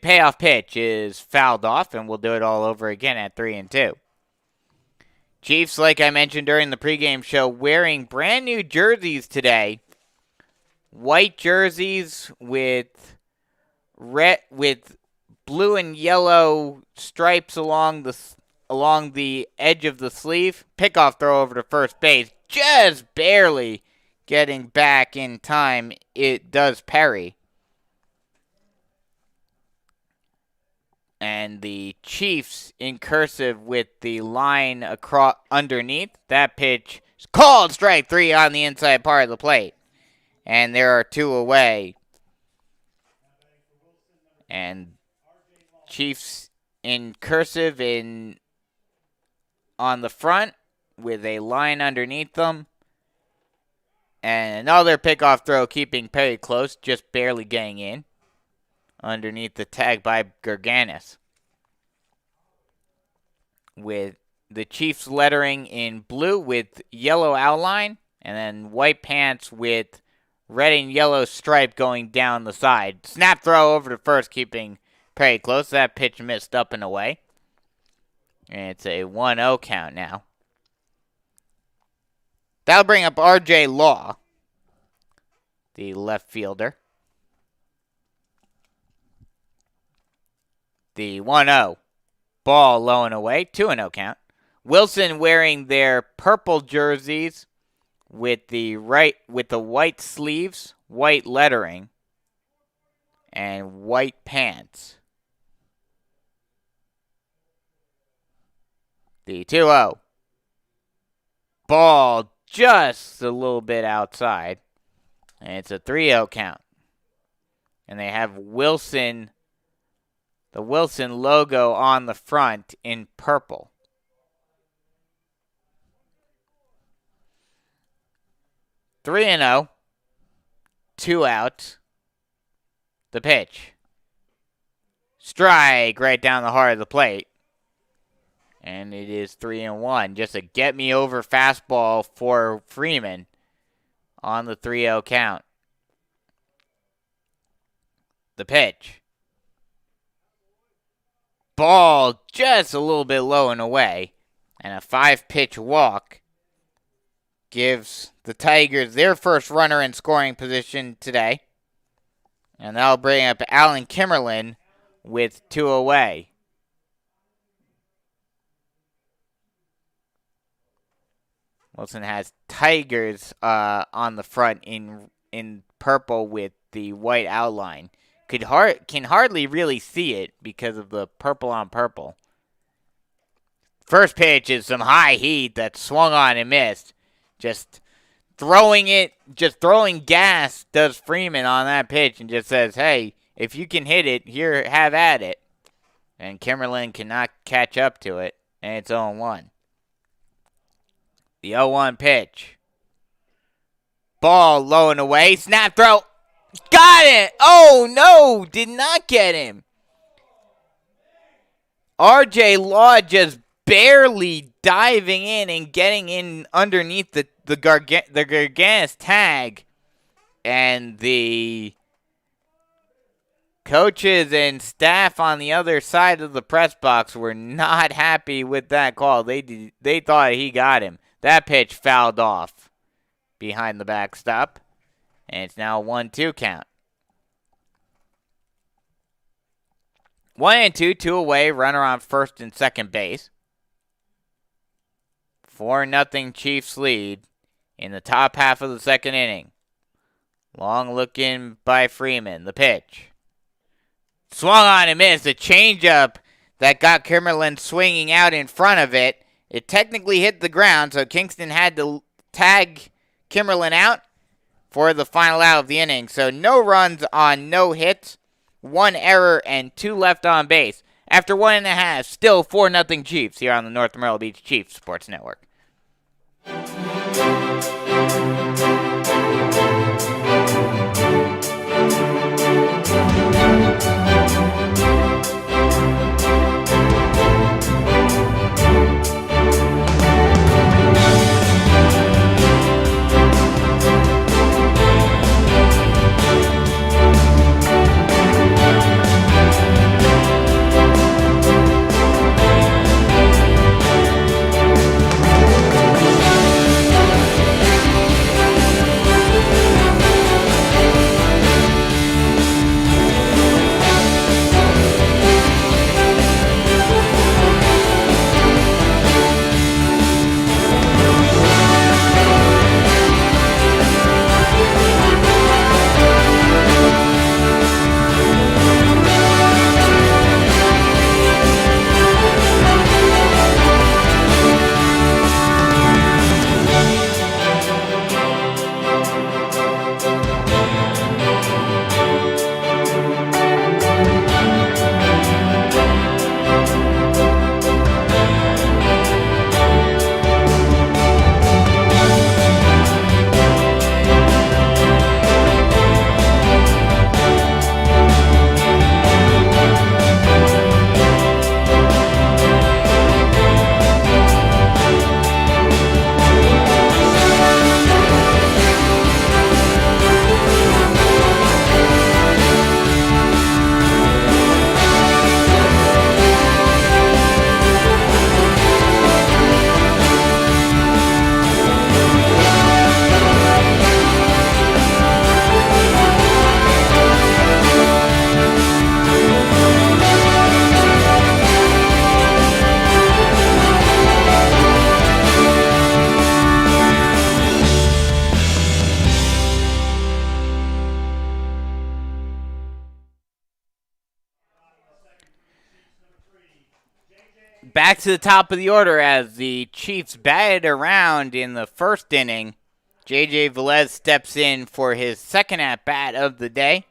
S2: payoff pitch is fouled off, and we'll do it all over again at 3-2. Chiefs, like I mentioned during the pregame show, wearing brand new jerseys today. White jerseys with blue and yellow stripes along the edge of the sleeve. Pickoff throw over to first base, just barely getting back in time. It does Perry. And the Chiefs in cursive with the line across underneath. That pitch is called strike 3 on the inside part of the plate. And there are 2 away. And Chiefs in cursive on the front with a line underneath them. And another pickoff throw keeping Perry close, just barely getting in. Underneath the tag by Gerganis. With the Chiefs lettering in blue with yellow outline. And then white pants with red and yellow stripe going down the side. Snap throw over to first, keeping Perry close. That pitch missed up and away. And it's a 1-0 count now. That'll bring up R.J. Law, the left fielder. The 1-0. Ball low and away. 2-0 count. Wilson wearing their purple jerseys with the white sleeves, white lettering, and white pants. The 2-0. Ball just a little bit outside. And it's a 3-0 count. And they have Wilson, the Wilson logo on the front in purple. Three and 0. 2 outs. The pitch. Strike right down the heart of the plate. And it is 3-1. Just a get me over fastball for Freeman on the 3-0 count. The pitch. Ball just a little bit low and away. And a 5-pitch walk gives the Tigers their first runner in scoring position today. And that'll bring up Alan Kimmerlin with 2 away. Wilson has Tigers on the front in purple with the white outline. Can hardly really see it because of the purple on purple. First pitch is some high heat that swung on and missed. Just throwing gas does Freeman on that pitch and just says, hey, if you can hit it, here, have at it. And Kimberlin cannot catch up to it, and it's 0-1. The 0-1 pitch. Ball low and away. Snap throw. Got it! Oh, no! Did not get him. R.J. Law just barely diving in and getting in underneath the Garganus tag. And the coaches and staff on the other side of the press box were not happy with that call. They thought he got him. That pitch fouled off behind the backstop. And it's now a 1-2 count. 1-2, 2 away, runner on first and second base. 4-0 Chiefs lead in the top half of the second inning. Long look in by Freeman. The pitch. Swung on and missed. A changeup that got Kimberlin swinging out in front of it. It technically hit the ground, so Kingston had to tag Kimberlin out for the final out of the inning. So no runs on no hits, 1 error, and 2 left on base. After 1.5, still 4-0 Chiefs here on the North Myrtle Beach Chiefs Sports Network. Back to the top of the order as the Chiefs batted around in the first inning. J.J. Velez steps in for his second at-bat of the day.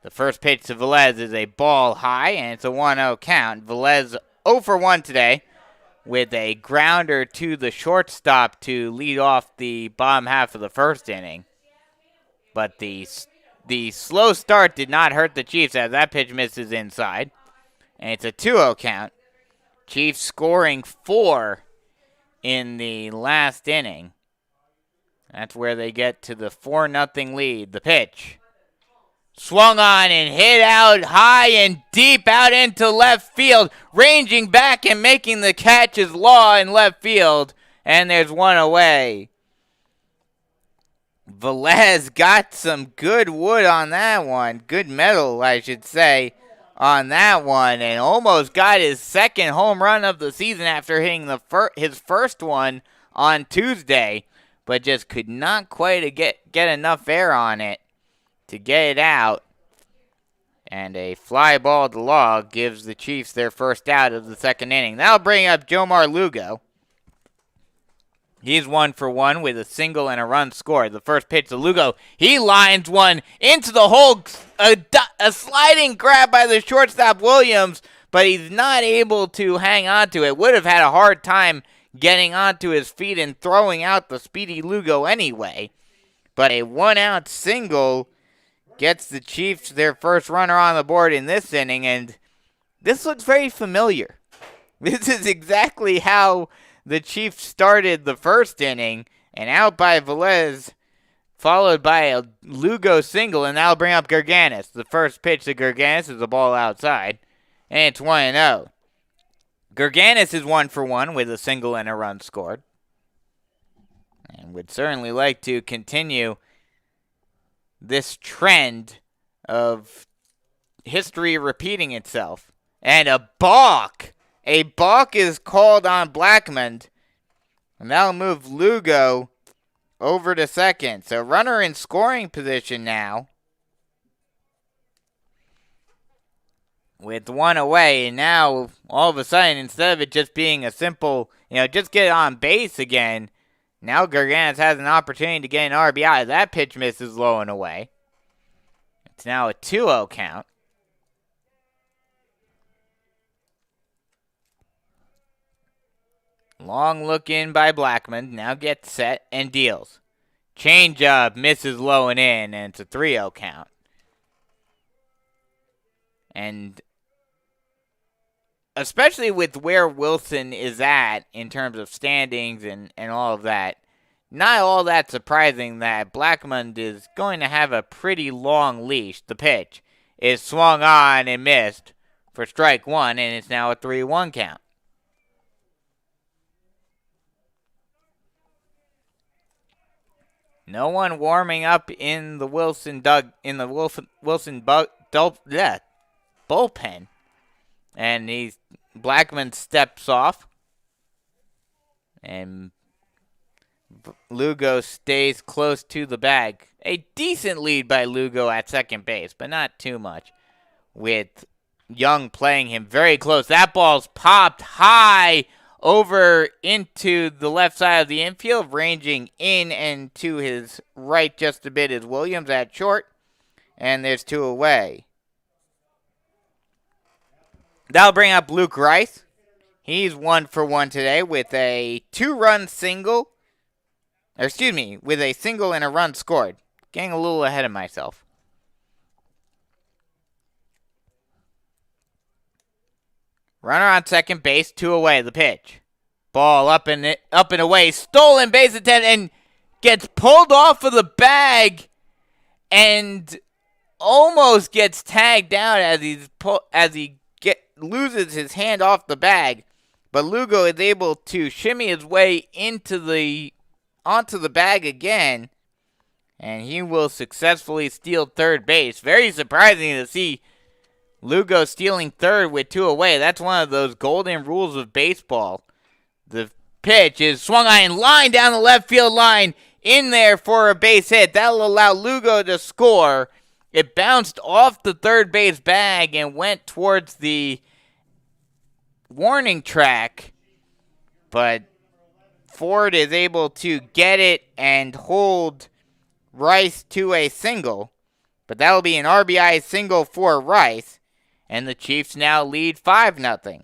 S2: The first pitch to Velez is a ball high, and it's a 1-0 count. Velez 0 for 1 today with a grounder to the shortstop to lead off the bottom half of the first inning. But the slow start did not hurt the Chiefs as that pitch misses inside. And it's a 2-0 count. Chiefs scoring 4 in the last inning. That's where they get to the 4-0 lead. The pitch. Swung on and hit out high and deep out into left field. Ranging back and making the catch is Law in left field. And there's one away. Velez got some good wood on that one. Good metal, I should say, on that one. And almost got his second home run of the season after hitting his first one on Tuesday. But just could not quite get enough air on it to get it out. And a fly ball to Law gives the Chiefs their first out of the second inning. That'll bring up Jomar Lugo. He's 1 for 1 with a single and a run scored. The first pitch to Lugo. He lines one into the hole. A sliding grab by the shortstop Williams, but he's not able to hang on to it. Would have had a hard time getting onto his feet and throwing out the speedy Lugo anyway. But a 1-out single gets the Chiefs their first runner on the board in this inning, and this looks very familiar. This is exactly how the Chiefs started the first inning, and out by Velez, followed by a Lugo single, and that'll bring up Gerganis. The first pitch to Gerganis is a ball outside, and it's 1-0. Gerganis is 1 for 1 with a single and a run scored, and would certainly like to continue this trend of history repeating itself. And a balk! A balk is called on Blackmon, and that'll move Lugo over to second. So runner in scoring position now with one away. And now, all of a sudden, instead of it just being a simple, just get on base again, now Gerganis has an opportunity to get an RBI. That pitch misses low and away. It's now a 2-0 count. Long look in by Blackmon. Now gets set and deals. Changeup misses low and in, and it's a 3-0 count. And especially with where Wilson is at in terms of standings and all of that, not all that surprising that Blackmon is going to have a pretty long leash. The pitch is swung on and missed for strike one, and it's now a 3-1 count. No one warming up in the Wilson bullpen, and Blackmon steps off, and Lugo stays close to the bag. A decent lead by Lugo at second base, but not too much, with Young playing him very close. That ball's popped high over into the left side of the infield, ranging in and to his right just a bit is Williams at short, and there's 2 away. That'll bring up Luke Rice. He's 1 for 1 today with a 2-run single. With a single and a run scored. Getting a little ahead of myself. Runner on second base, 2 away, the pitch. Ball up and away, stolen base attempt, and gets pulled off of the bag and almost gets tagged out as he loses his hand off the bag. But Lugo is able to shimmy his way onto the bag again, and he will successfully steal third base. Very surprising to see Lugo stealing third with 2 away. That's one of those golden rules of baseball. The pitch is swung on and lined down the left field line, in there for a base hit. That'll allow Lugo to score. It bounced off the third base bag and went towards the warning track, but Ford is able to get it and hold Rice to a single. But that'll be an RBI single for Rice, and the Chiefs now lead 5-0.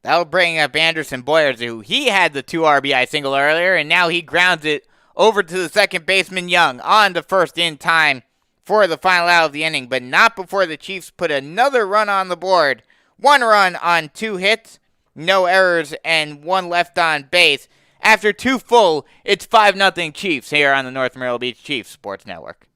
S2: That'll bring up Anderson Boyers, who he had the 2 RBI single earlier, and now he grounds it over to the second baseman Young on to first in time for the final out of the inning, but not before the Chiefs put another run on the board. 1 run on 2 hits, no errors, and 1 left on base. After 2 full, it's 5-0 Chiefs here on the North Myrtle Beach Chiefs Sports Network.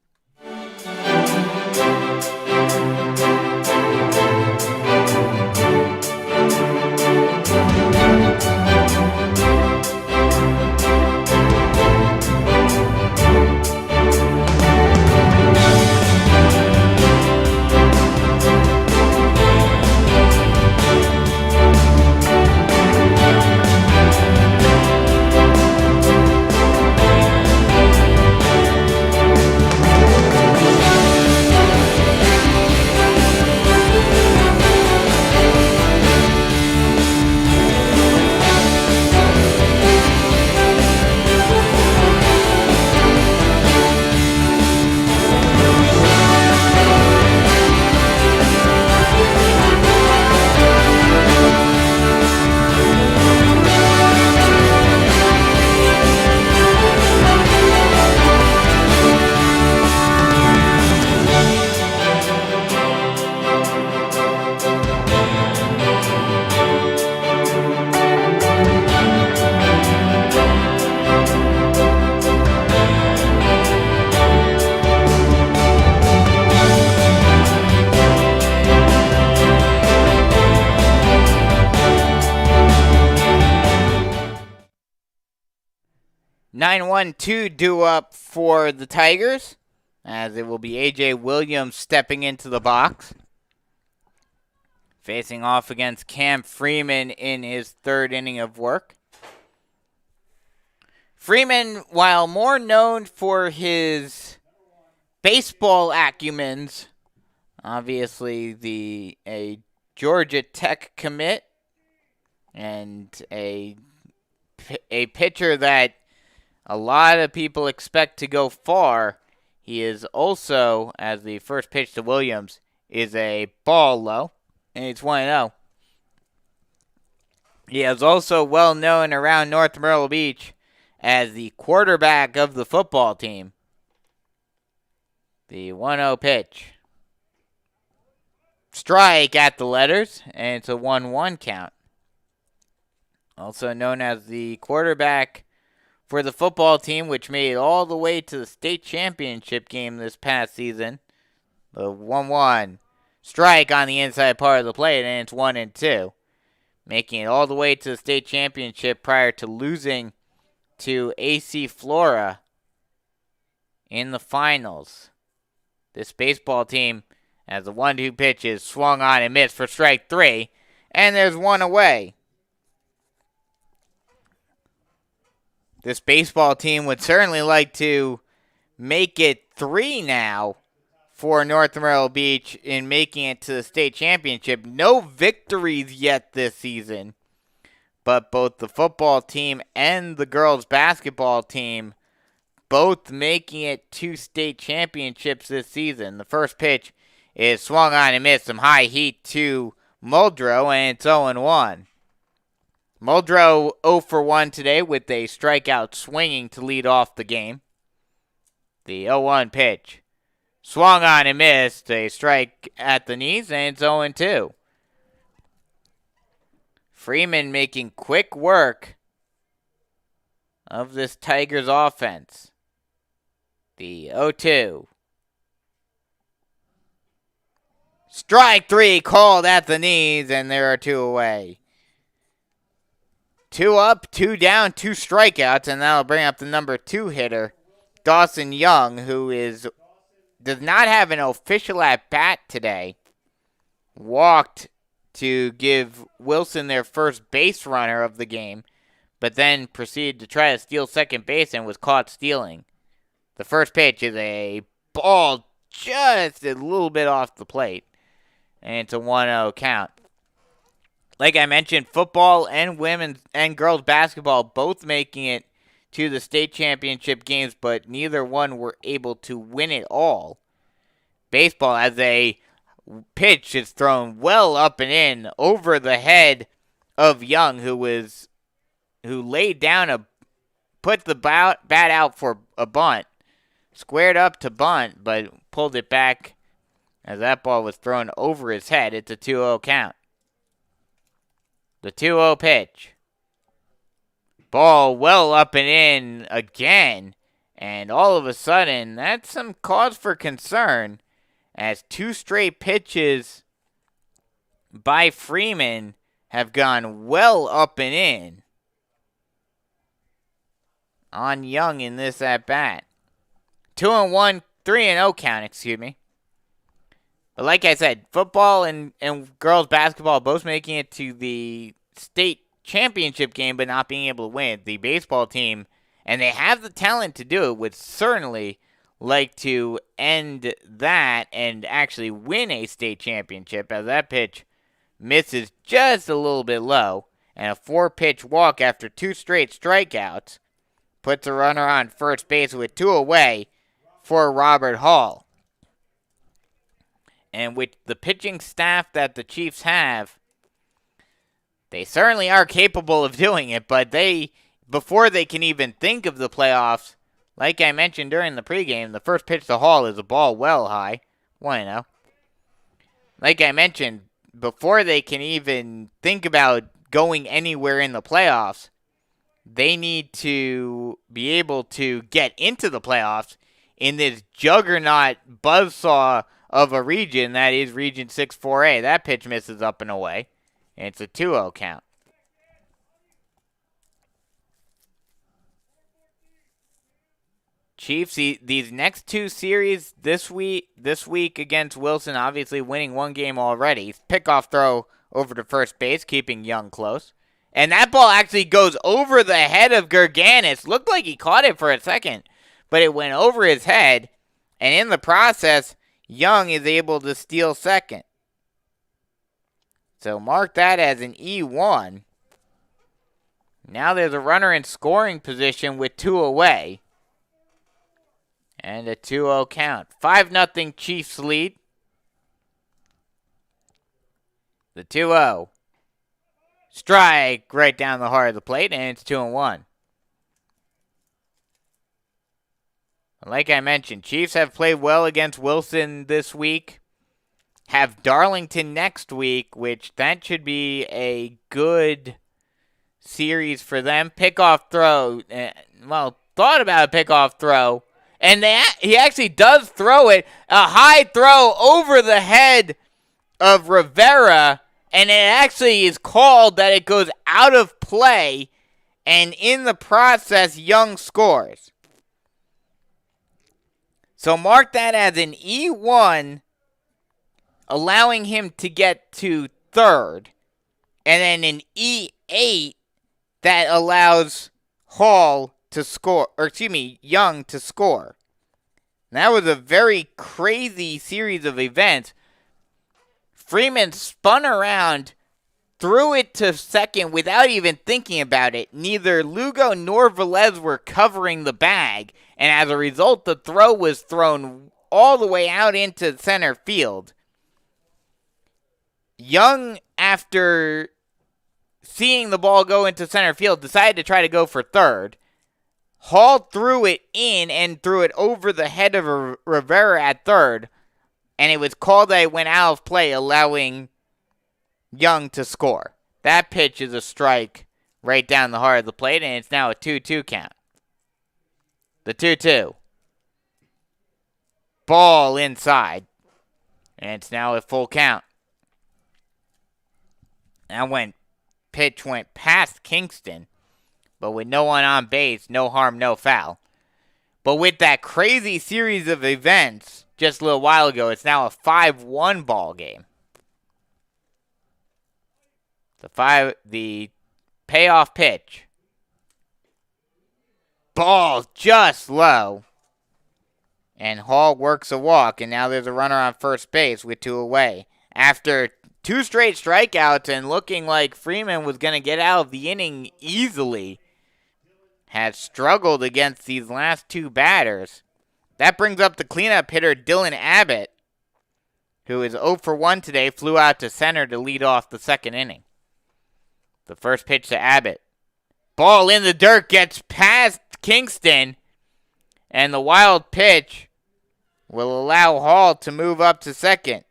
S2: 9-1-2 due up for the Tigers, as it will be A.J. Williams stepping into the box, facing off against Cam Freeman in his third inning of work. Freeman, while more known for his baseball acumens, obviously a Georgia Tech commit and a pitcher that a lot of people expect to go far, he is also, as the first pitch to Williams, is a ball low, and it's 1-0. He is also well known around North Myrtle Beach as the quarterback of the football team. The 1-0 pitch. Strike at the letters, and it's a 1-1 count. Also known as the quarterback for the football team, which made it all the way to the state championship game this past season. The 1-1 strike on the inside part of the plate, and it's 1-2. Making it all the way to the state championship prior to losing to AC Flora in the finals. This baseball team, as the 1-2 pitch is swung on and missed for strike 3, and there's one away. This baseball team would certainly like to make it 3 now for North Myrtle Beach in making it to the state championship. No victories yet this season, but both the football team and the girls basketball team both making it to state championships this season. The first pitch is swung on and missed, some high heat to Muldrow, and it's 0-1. Muldrow 0 for 1 today with a strikeout swinging to lead off the game. The 0-1 pitch. Swung on and missed. A strike at the knees, and it's 0-2. Freeman making quick work of this Tigers offense. The 0-2. Strike 3 called at the knees, and there are 2 away. 2 up, 2 down, 2 strikeouts, and that'll bring up the number 2 hitter, Dawson Young, who does not have an official at-bat today. Walked to give Wilson their first base runner of the game, but then proceeded to try to steal second base and was caught stealing. The first pitch is a ball just a little bit off the plate, and it's a 1-0 count. Like I mentioned, football and women's and girls basketball both making it to the state championship games, but neither one were able to win it all. Baseball, as a pitch is thrown well up and in over the head of Young, who laid down put the bat out for a bunt, squared up to bunt, but pulled it back as that ball was thrown over his head. It's a 2-0 count. The 2-0 pitch. Ball well up and in again. And all of a sudden, that's some cause for concern, as 2 straight pitches by Freeman have gone well up and in on Young in this at-bat. 2-1, 3-0 count, excuse me. But like I said, football and girls basketball both making it to the state championship game but not being able to win. The baseball team, and they have the talent to do it, would certainly like to end that and actually win a state championship, as that pitch misses just a little bit low. And a 4-pitch walk after 2 straight strikeouts puts a runner on first base with 2 away for Robert Hall. And with the pitching staff that the Chiefs have, they certainly are capable of doing it, but before they can even think of the playoffs, like I mentioned during the pregame, the first pitch to Hall is a ball well high. 1-0. Like I mentioned, before they can even think about going anywhere in the playoffs, they need to be able to get into the playoffs in this juggernaut buzzsaw of a region that is Region 6-4A. That pitch misses up and away, and it's a 2-0 count. Chiefs, these next two series this week against Wilson, obviously winning one game already. Pickoff throw over to first base, keeping Young close. And that ball actually goes over the head of Gerganis. Looked like he caught it for a second, but it went over his head. And in the process, Young is able to steal second. So mark that as an E1. Now there's a runner in scoring position with 2 away. And a 2-0 count. 5-0 Chiefs lead. The 2-0. Strike right down the heart of the plate, and it's 2-1. Like I mentioned, Chiefs have played well against Wilson this week. Have Darlington next week, which that should be a good series for them. Pickoff throw. Thought about a pickoff throw. And he actually does throw it. A high throw over the head of Rivera. And it actually is called that it goes out of play. And in the process, Young scores. So mark that as an E1, allowing him to get to third. And then an E8 that allows Young to score. And that was a very crazy series of events. Freeman spun around, threw it to second without even thinking about it. Neither Lugo nor Velez were covering the bag, and as a result, the throw was thrown all the way out into center field. Young, after seeing the ball go into center field, decided to try to go for third. Hall threw it in and threw it over the head of Rivera at third, and it was called that it went out of play, allowing Young to score. That pitch is a strike right down the heart of the plate, and it's now a 2-2 count. The 2-2. Ball inside, and it's now a full count. That pitch went past Kingston, but with no one on base, no harm, no foul. But with that crazy series of events just a little while ago, it's now a 5-1 ball game. The payoff pitch. Ball just low. And Hall works a walk, and now there's a runner on first base with 2 away. After 2 straight strikeouts and looking like Freeman was going to get out of the inning easily, has struggled against these last 2 batters. That brings up the cleanup hitter, Dylan Abbott, who is 0 for 1 today, flew out to center to lead off the second inning. The first pitch to Abbott. Ball in the dirt, gets past Kingston, and the wild pitch will allow Hall to move up to second.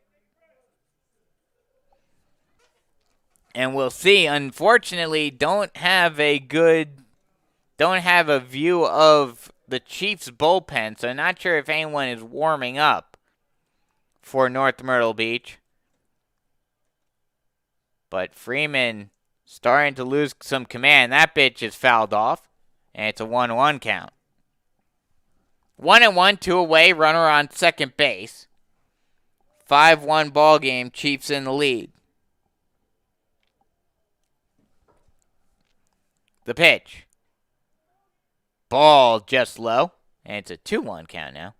S2: And we'll see, unfortunately, don't have a view of the Chiefs bullpen, so not sure if anyone is warming up for North Myrtle Beach. But Freeman starting to lose some command. That pitch is fouled off, and it's a 1-1 count. 1-1, 2 away, runner on second base. 5-1 ball game, Chiefs in the lead. The pitch. Ball just low, and it's a 2-1 count now.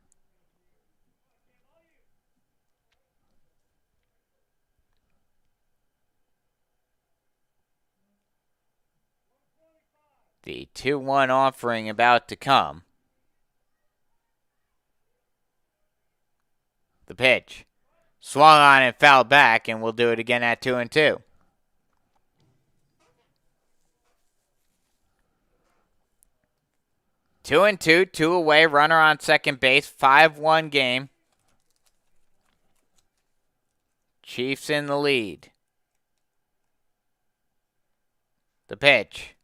S2: The 2-1 offering about to come. The pitch. Swung on and fouled back, and we'll do it again at 2-2. Two and two away, runner on second base, 5-1 game. Chiefs in the lead. The pitch.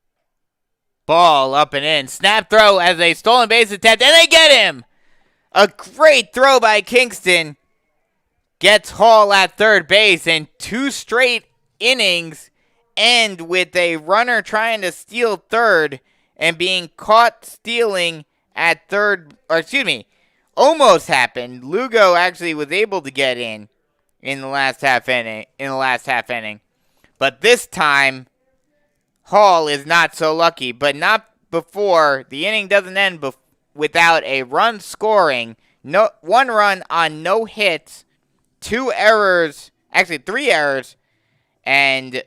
S2: Ball up and in. Snap throw as a stolen base attempt, and they get him! A great throw by Kingston. Gets Hall at third base, and 2 straight innings end with a runner trying to steal third and being caught stealing at third, or excuse me, almost happened. Lugo actually was able to get in the last half inning. But this time, Hall is not so lucky. But not before the inning doesn't end without a run scoring. No, one run on no hits, 2 errors, actually 3 errors, and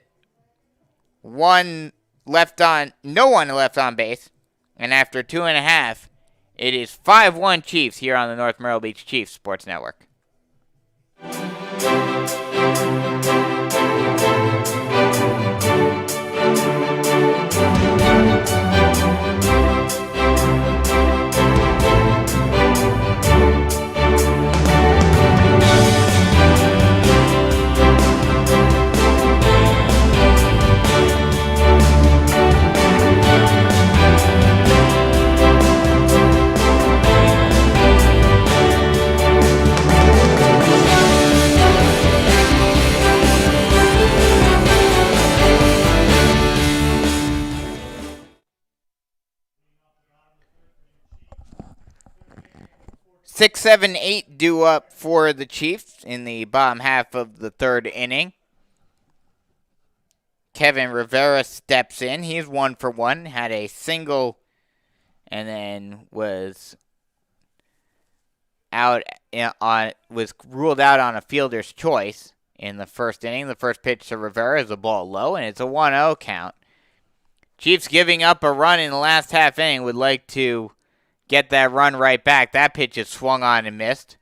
S2: no one left on base. And after 2.5, it is 5-1 Chiefs here on the North Myrtle Beach Chiefs Sports Network. 6, 7, 8 due up for the Chiefs in the bottom half of the third inning. Kevin Rivera steps in. He's 1 for 1, had a single, and then was ruled out on a fielder's choice in the first inning. The first pitch to Rivera is a ball low, and it's a 1-0 count. Chiefs giving up a run in the last half inning would like to get that run right back. That pitch is swung on and missed.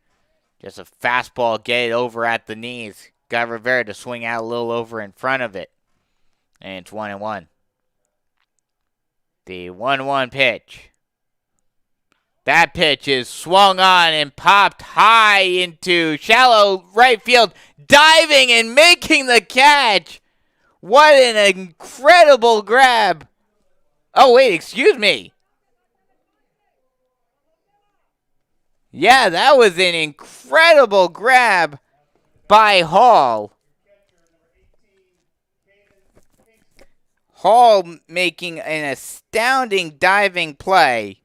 S2: Just a fastball, get it over at the knees. Got Rivera to swing out a little over in front of it. And it's 1-1. The 1-1 pitch. That pitch is swung on and popped high into shallow right field. Diving and making the catch. What an incredible grab. Oh, wait, excuse me. Yeah, that was an incredible grab by Hall. Hall making an astounding diving play.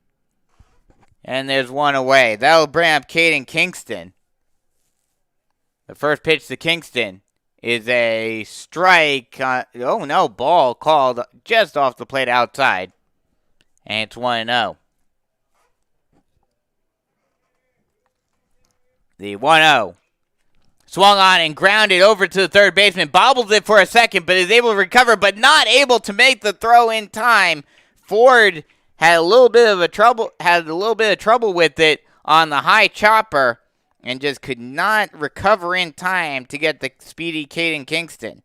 S2: And there's one away. That'll bring up Caden Kingston. The first pitch to Kingston is a strike. Ball called just off the plate outside. And it's 1-0. The 1-0. Swung on and grounded over to the third baseman. Bobbles it for a second, but is able to recover, but not able to make the throw in time. Ford had a little bit of trouble with it on the high chopper, and just could not recover in time to get the speedy Caden Kingston.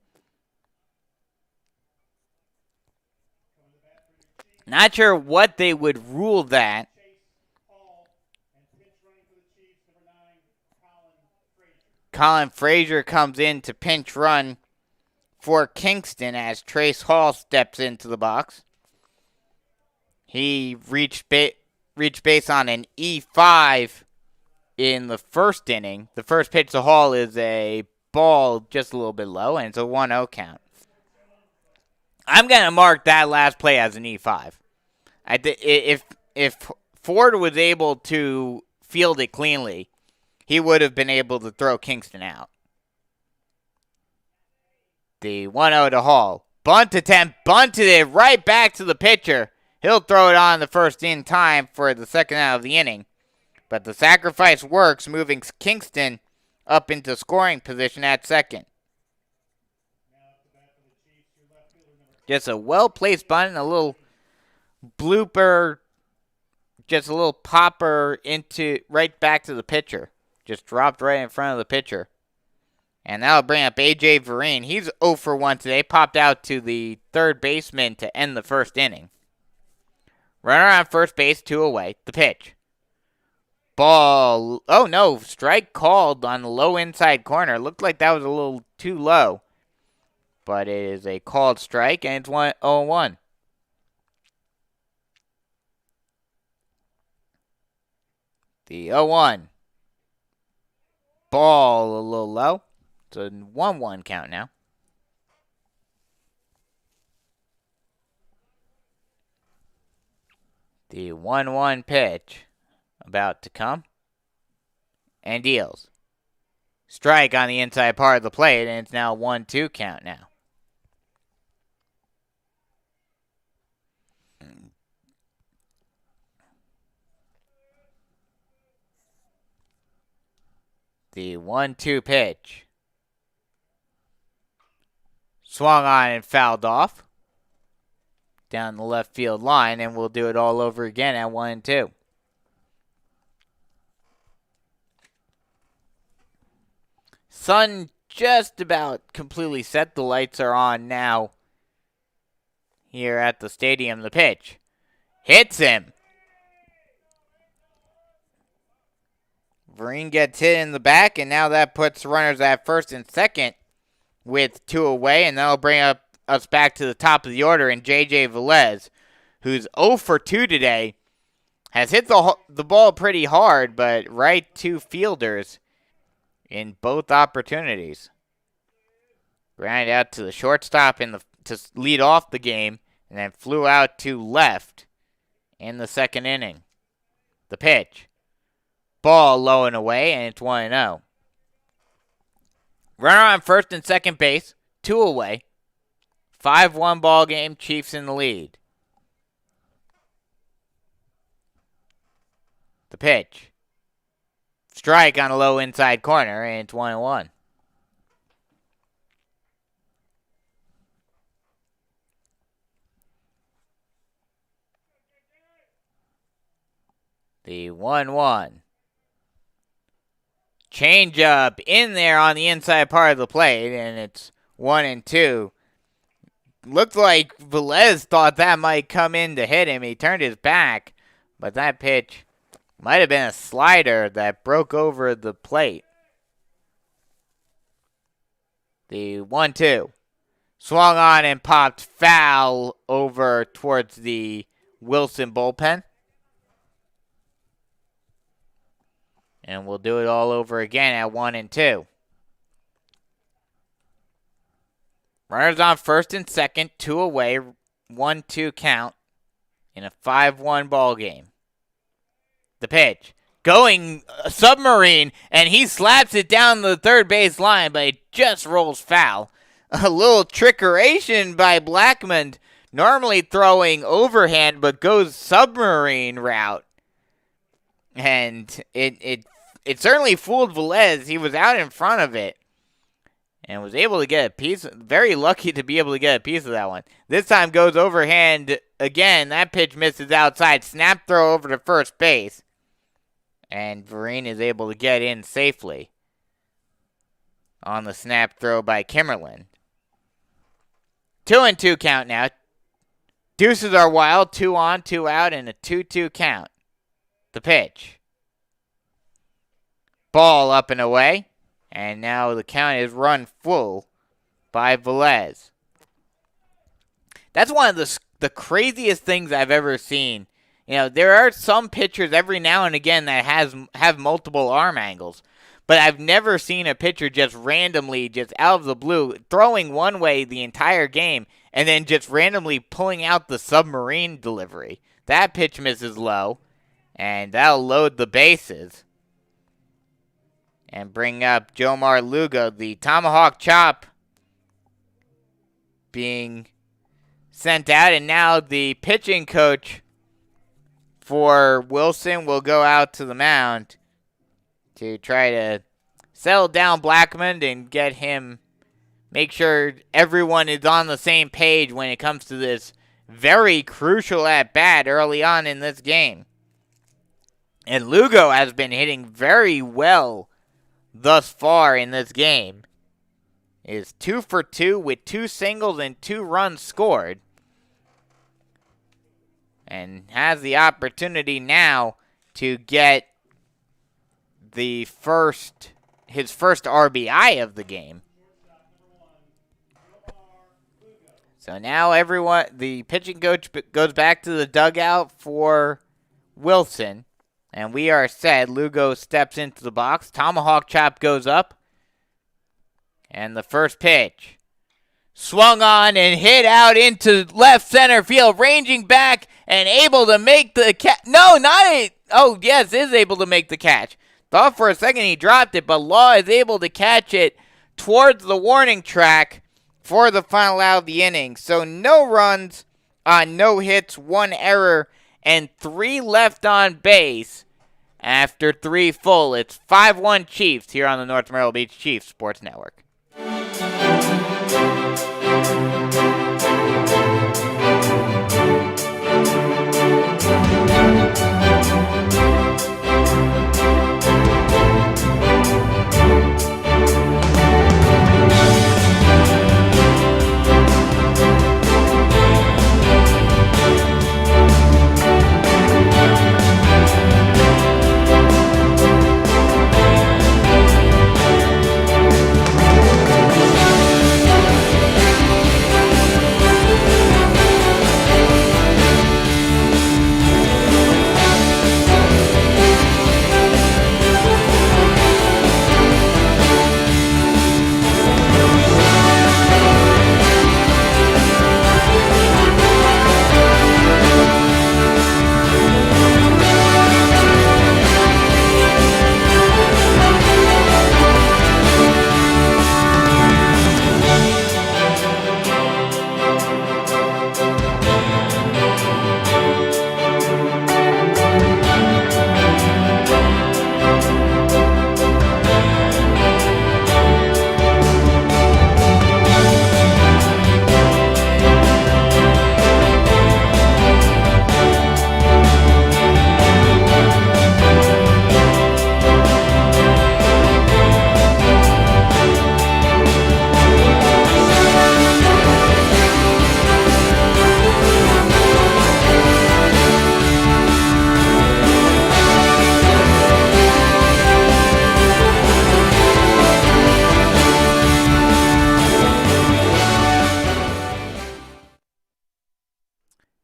S2: Not sure what they would rule that. Colin Frazier comes in to pinch run for Kingston as Trace Hall steps into the box. He reached base on an E5 in the first inning. The first pitch to Hall is a ball just a little bit low, and it's a 1-0 count. I'm going to mark that last play as an E5. If Ford was able to field it cleanly, he would have been able to throw Kingston out. The 1-0 to Hall. Bunt attempt, bunted it right back to the pitcher. He'll throw it on the first in time for the second out of the inning. But the sacrifice works, moving Kingston up into scoring position at second. Just a well-placed bunt and a little blooper, just a little popper into right back to the pitcher. Just dropped right in front of the pitcher. And that'll bring up A.J. Vereen. He's 0 for 1 today. Popped out to the third baseman to end the first inning. Runner on first base, 2 away. The pitch. Ball. Oh, no. Strike called on the low inside corner. Looked like that was a little too low. But it is a called strike, and it's 0-1. The 0-1. Ball a little low. It's a 1-1 count now. The 1-1 pitch about to come. And deals. Strike on the inside part of the plate, and it's now 1-2 count now. The 1-2 pitch. Swung on and fouled off. Down the left field line, and we'll do it all over again at 1-2. Sun just about completely set. The lights are on now here at the stadium. The pitch hits him. Vereen gets hit in the back, and now that puts runners at first and second with 2 away, and that'll bring us back to the top of the order. And J.J. Velez, who's 0 for 2 today, has hit the ball pretty hard, but right to fielders in both opportunities. Grounded out to the shortstop to lead off the game, and then flew out to left in the second inning. The pitch. Ball low and away, and it's 1-0. Runner on first and second base, 2 away. 5-1 ball game, Chiefs in the lead. The pitch. Strike on a low inside corner, and it's 1-1. The 1-1. Change up in there on the inside part of the plate, and it's 1-2. Looked like Velez thought that might come in to hit him. He turned his back, but that pitch might have been a slider that broke over the plate. The 1-2. Swung on and popped foul over towards the Wilson bullpen. And we'll do it all over again at 1-2. Runners on first and second, 2 away, 1-2 count in a 5-1 ball game. The pitch. Going submarine, and he slaps it down the third base line, but it just rolls foul. A little trickeration by Blackmon, normally throwing overhand, but goes submarine route. And it certainly fooled Velez. He was out in front of it and was able to get a piece. Very lucky to be able to get a piece of that one. This time goes overhand again. That pitch misses outside. Snap throw over to first base. And Vereen is able to get in safely on the snap throw by Kimmerlin. 2-2 count now. Deuces are wild. 2 on, 2 out, and a 2-2 count. The pitch. Ball up and away. And now the count is run full by Velez. That's one of the craziest things I've ever seen. You know, there are some pitchers every now and again that have multiple arm angles. But I've never seen a pitcher just randomly, just out of the blue, throwing one way the entire game and then just randomly pulling out the submarine delivery. That pitch misses low, and that'll load the bases and bring up Jomar Lugo. The tomahawk chop being sent out, and now the pitching coach for Wilson will go out to the mound to try to settle down Blackmon and get him, make sure everyone is on the same page when it comes to this very crucial at-bat early on in this game. And Lugo has been hitting very well thus far in this game. Is 2 for 2 with 2 singles and 2 runs scored. And has the opportunity now to get his first RBI of the game. So now the pitching coach goes back to the dugout for Wilson. And we are set. Lugo steps into the box. Tomahawk chop goes up. And the first pitch. swung on and hit out into left center field, ranging back and able to make the catch. No, not it. Oh, yes, is able to make the catch. Thought for a second he dropped it, but Law is able to catch it towards the warning track for the final out of the inning. So no runs, no hits, 1 error, and 3 left on base after 3 full. It's 5-1 Chiefs here on the North Myrtle Beach Chiefs Sports Network.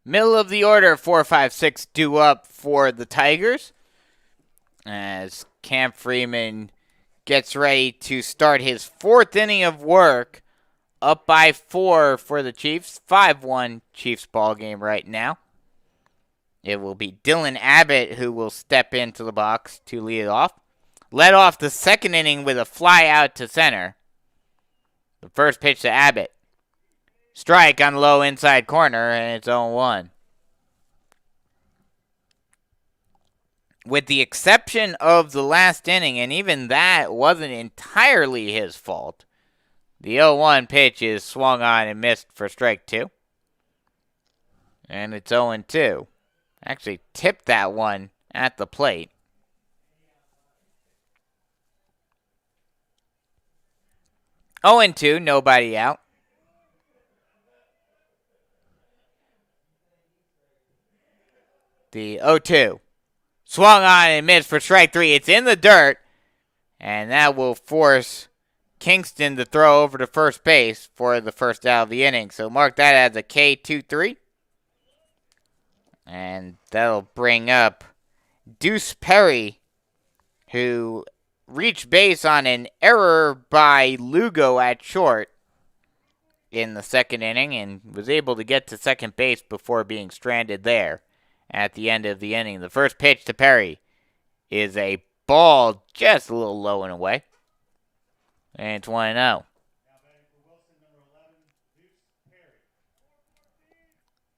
S2: Middle of the order, 4-5-6 due up for the Tigers as Cam Freeman gets ready to start his 4th inning of work, up by 4 for the Chiefs. 5-1 Chiefs ball game right now. It will be Dylan Abbott who will step into the box to lead it off. Led off the 2nd inning with a fly out to center. The first pitch to Abbott. Strike on the low inside corner, and it's 0-1. With the exception of the last inning, and even that wasn't entirely his fault, the 0-1 pitch is swung on and missed for strike 2. And it's 0-2. Actually tipped that one at the plate. Oh, and 2, nobody out. The 0-2. Swung on and missed for strike 3. It's in the dirt. And that will force Kingston to throw over to first base for the first out of the inning. So mark that as a K2-3. And that'll bring up Deuce Perry, who reached base on an error by Lugo at short in the 2nd inning and was able to get to second base before being stranded there at the end of the inning. The first pitch to Perry is a ball just a little low and away. And it's 1-0.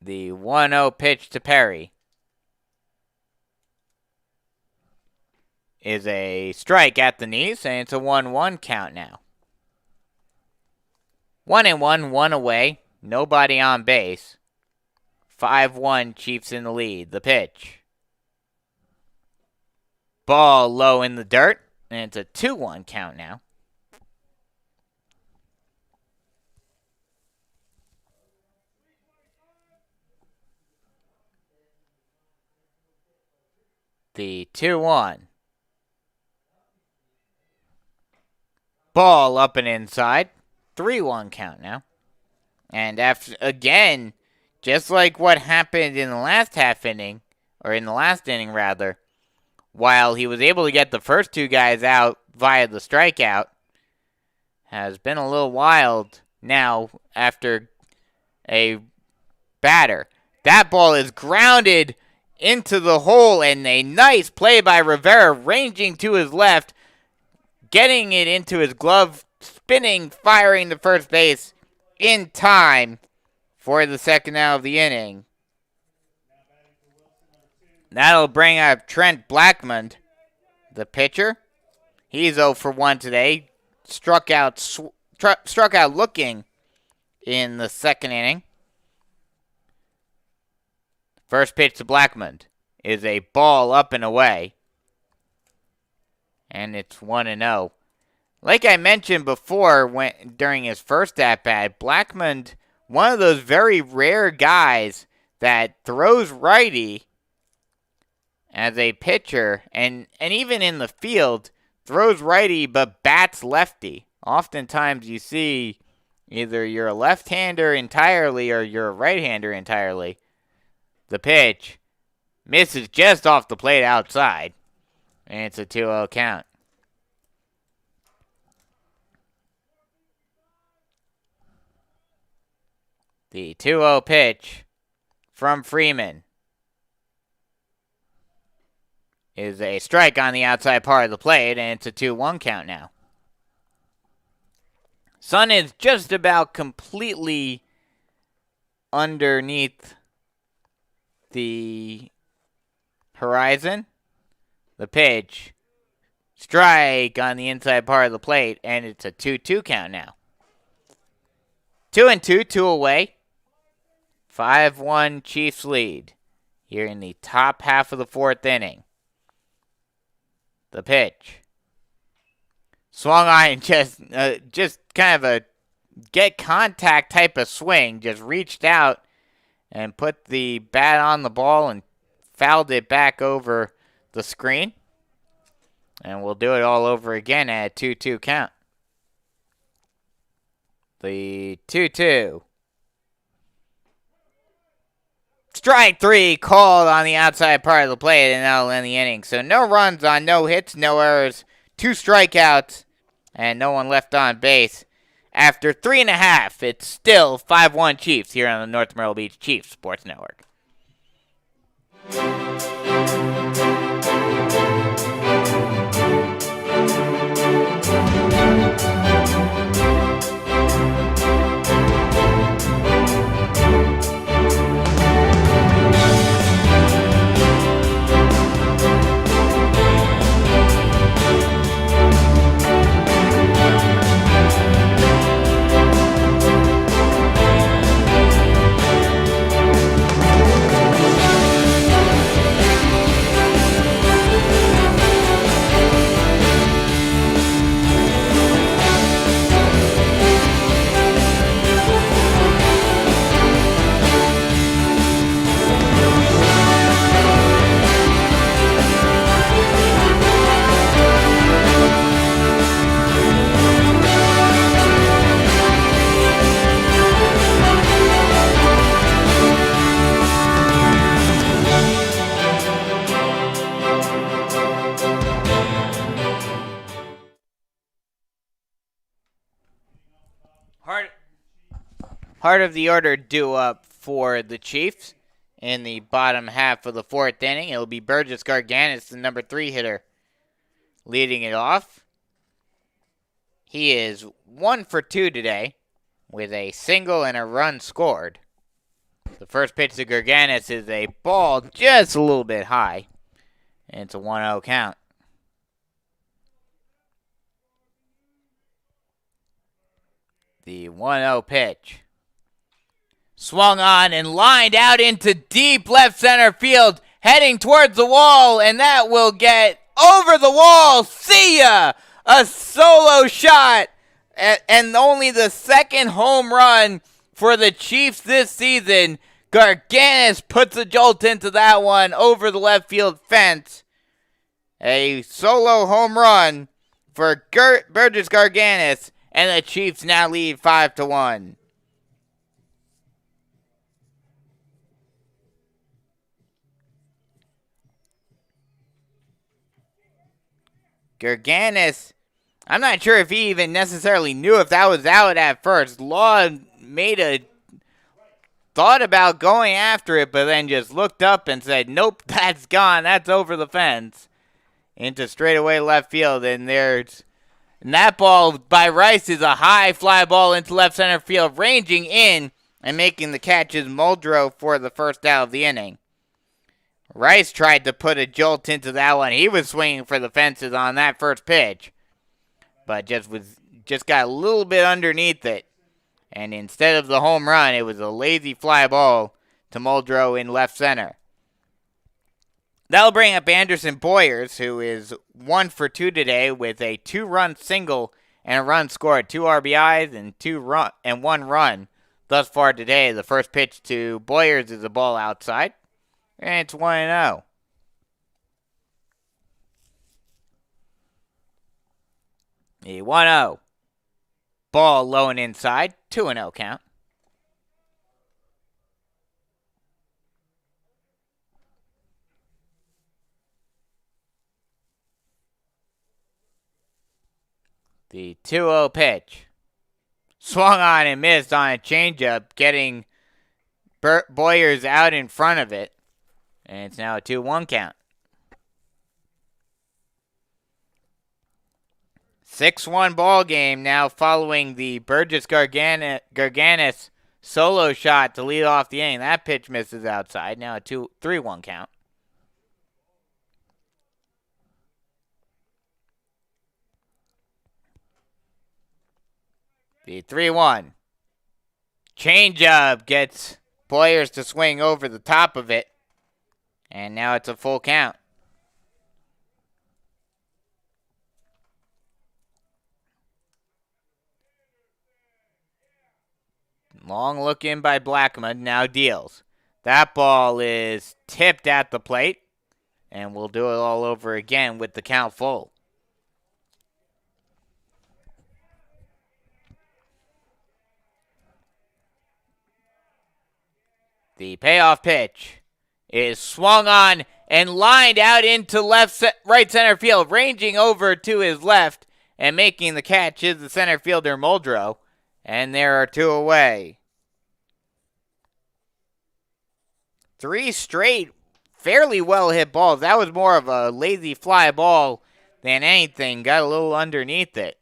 S2: The 1-0 pitch to Perry is a strike at the knees, and it's a 1-1 count now. 1-1, 1 away, nobody on base. 5-1 Chiefs in the lead. The pitch. Ball low in the dirt, and it's a 2-1 count now. The 2-1. Ball up and inside. 3-1 count now. And after, again, just like what happened in the last half inning, or in the last inning rather, while he was able to get the first 2 guys out via the strikeout, has been a little wild now after a batter. That ball is grounded into the hole, and a nice play by Rivera, ranging to his left, getting it into his glove, spinning, firing to first base in time for the second out of the inning. That'll bring up Trent Blackmon, the pitcher. He's 0 for 1 today. Struck out looking in the second inning. First pitch to Blackmon is a ball up and away. And it's 1-0. Like I mentioned before, during his first at-bat, Blackmon, one of those very rare guys that throws righty as a pitcher, and even in the field, throws righty but bats lefty. Oftentimes you see either you're a left-hander entirely or you're a right-hander entirely. The pitch misses just off the plate outside, and it's a 2-0 count. The 2-0 pitch from Freeman is a strike on the outside part of the plate, and it's a 2-1 count now. Sun is just about completely underneath the horizon. The pitch, strike on the inside part of the plate, and it's a 2-2 count now. 2-2, 2 away. 5-1 Chiefs lead here in the top half of the fourth inning. The pitch. Swung on and just kind of a get contact type of swing. Just reached out and put the bat on the ball and fouled it back over the screen. And we'll do it all over again at a 2-2 count. The 2-2. Strike 3 called on the outside part of the plate, and that'll end the inning. So no runs on no hits, no errors, 2 strikeouts, and no one left on base. After 3.5, it's still 5-1 Chiefs here on the North Myrtle Beach Chiefs Sports Network. Heart of the order due up for the Chiefs in the bottom half of the fourth inning. It'll be Burgess Garganis, the number 3 hitter, leading it off. He is 1 for 2 today with a single and a run scored. The first pitch to Garganis is a ball just a little bit high, and it's a 1-0 count. The 1-0 pitch. Swung on and lined out into deep left center field, heading towards the wall, and that will get over the wall. See ya! A solo shot, and only the second home run for the Chiefs this season. Garganis puts a jolt into that one over the left field fence. A solo home run for Burgess Garganis, and the Chiefs now lead 5-1. Garganis I'm not sure if he even necessarily knew if that was out at first. Law thought about going after it, but then just looked up and said, nope, that's gone. That's over the fence into straightaway left field. And that ball by Rice is a high fly ball into left center field, ranging in and making the catch is Muldrow for the first out of the inning. Rice tried to put a jolt into that one. He was swinging for the fences on that first pitch, but just got a little bit underneath it. And instead of the home run, it was a lazy fly ball to Muldrow in left center. That'll bring up Anderson Boyers, who is 1 for 2 today with a 2-run single and a run scored, 2 RBIs and 1 run thus far today. The first pitch to Boyers is a ball outside, and it's 1-0. The 1-0. Ball low and inside, 2-0 count. The 2-0 pitch. Swung on and missed on a changeup, getting Boyers out in front of it. And it's now a 2-1 count. 6-1 ball game now following the Burgess Garganis solo shot to lead off the inning. That pitch misses outside. Now a 3-1 count. The 3-1. Changeup gets Boyers to swing over the top of it. And now it's a full count. Long look in by Blackmon, now deals. That ball is tipped at the plate, and we'll do it all over again with the count full. The payoff pitch is swung on and lined out into right center field, ranging over to his left, and making the catch is the center fielder Muldrow. And there are 2 away. 3 straight, fairly well hit balls. That was more of a lazy fly ball than anything. Got a little underneath it.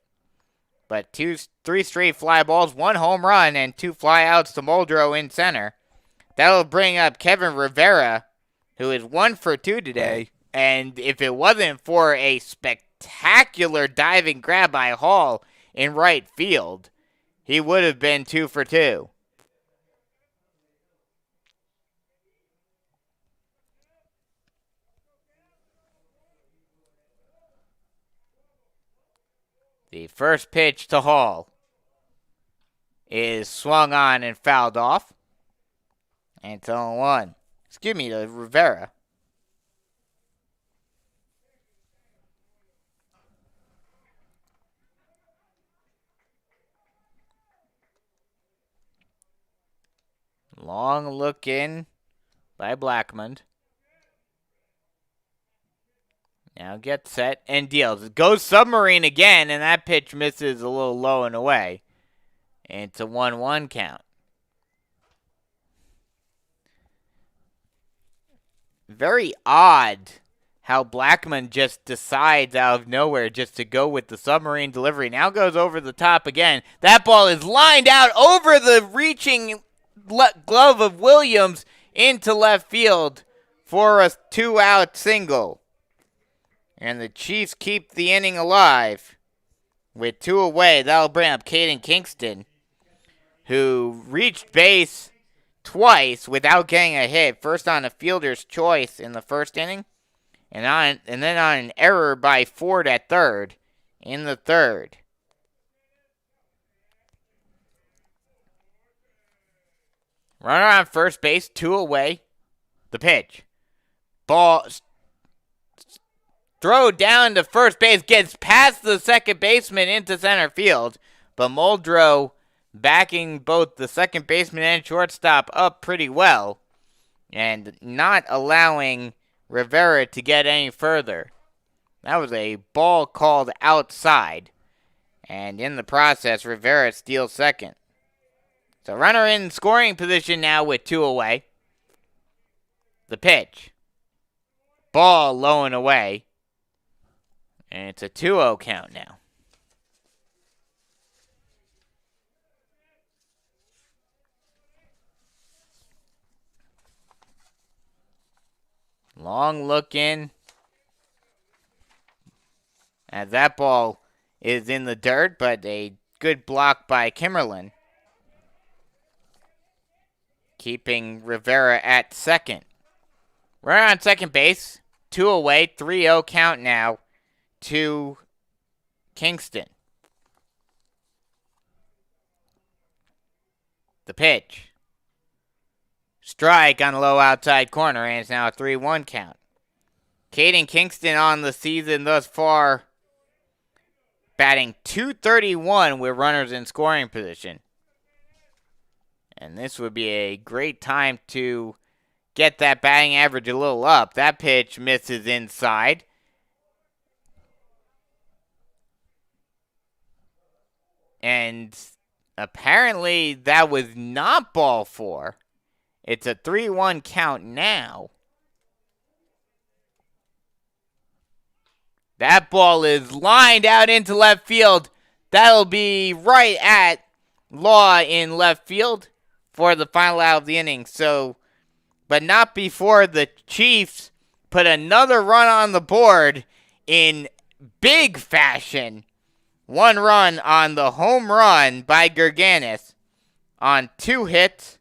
S2: But 3 straight fly balls, 1 home run, and 2 flyouts to Muldrow in center. That'll bring up Kevin Rivera, who is 1 for 2 today. And if it wasn't for a spectacular diving grab by Hall in right field, he would have been 2 for 2. The first pitch to Hall is swung on and fouled off. And it's 0-1. Excuse me, to Rivera. Long look in by Blackmon. Now gets set and deals. It goes submarine again, and that pitch misses a little low and away. And it's a 1-1 count. Very odd how Blackmon just decides out of nowhere just to go with the submarine delivery. Now goes over the top again. That ball is lined out over the reaching glove of Williams into left field for a 2-out single. And the Chiefs keep the inning alive with 2 away. That'll bring up Caden Kingston, who reached base twice without getting a hit. First on a fielder's choice in the first inning, and then on an error by Ford at third in the third. Runner on first base, 2 away. The pitch. Ball throw down to first base, gets past the second baseman into center field, but Muldrow backing both the second baseman and shortstop up pretty well and not allowing Rivera to get any further. That was a ball called outside. And in the process, Rivera steals second. So runner in scoring position now with 2 away. The pitch. Ball low and away. And it's a 2-0 count now. Long look in. As that ball is in the dirt, but a good block by Kimmerlin. Keeping Rivera at second. Runner on second base. 2 away. 3-0 count now to Kingston. The pitch. Strike on the low outside corner, and it's now a 3-1 count. Caden Kingston on the season thus far, batting .231 with runners in scoring position. And this would be a great time to get that batting average a little up. That pitch misses inside. And apparently that was not ball 4. It's a 3-1 count now. That ball is lined out into left field. That'll be right at Law in left field for the final out of the inning. So, but not before the Chiefs put another run on the board in big fashion. 1 run on the home run by Gerganis on 2 hits,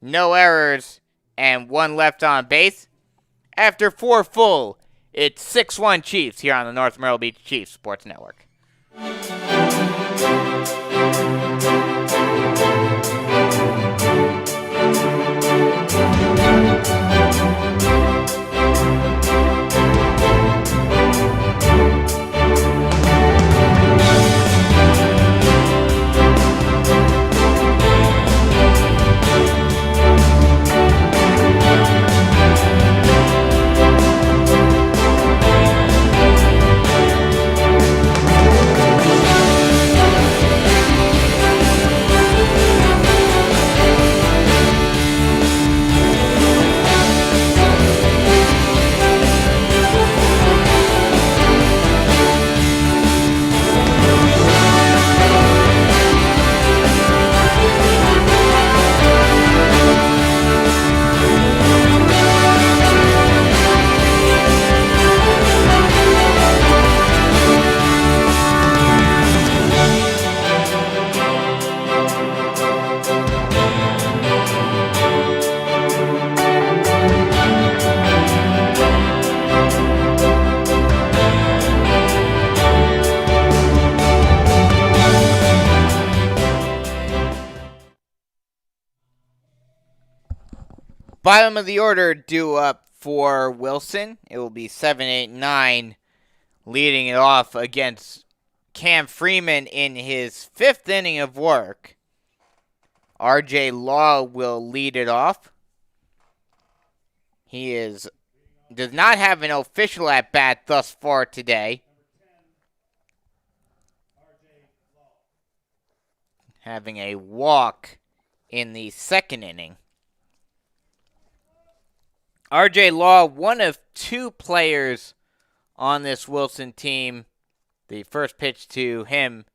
S2: no errors, and 1 left on base. After 4 full, it's 6-1 Chiefs here on the North Myrtle Beach Chiefs Sports Network. Bottom of the order due up for Wilson. It will be 7-8-9 leading it off against Cam Freeman in his 5th inning of work. RJ Law will lead it off. He does not have an official at bat thus far today. Having a walk in the 2nd inning. RJ Law, one of 2 players on this Wilson team. The first pitch to him,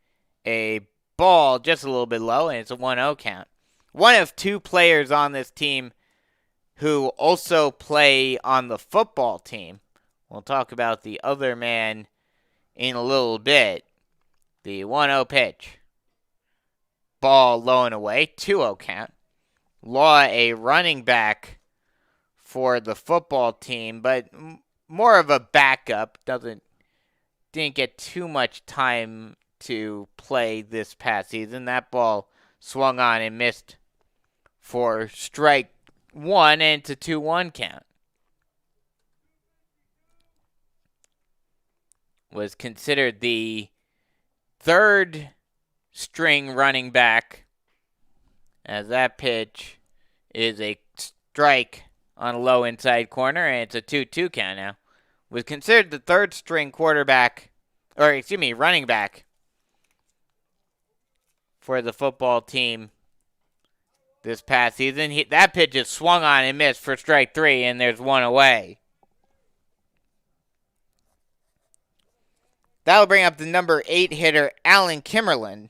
S2: a ball just a little bit low, and it's a 1-0 count. One of 2 players on this team who also play on the football team. We'll talk about the other man in a little bit. The 1-0 pitch. Ball low and away, 2-0 count. Law, a running back for the football team, but more of a backup. Didn't get too much time to play this past season. That ball swung on and missed for strike 1, and it's a 2-1 count. Was considered the 3rd string running back, as that pitch is a strike on a low inside corner, and it's a 2-2 count now. Was considered the 3rd string running back for the football team this past season. That pitch is swung on and missed for strike 3, and there's one away. That'll bring up the number 8 hitter, Alan Kimmerlin.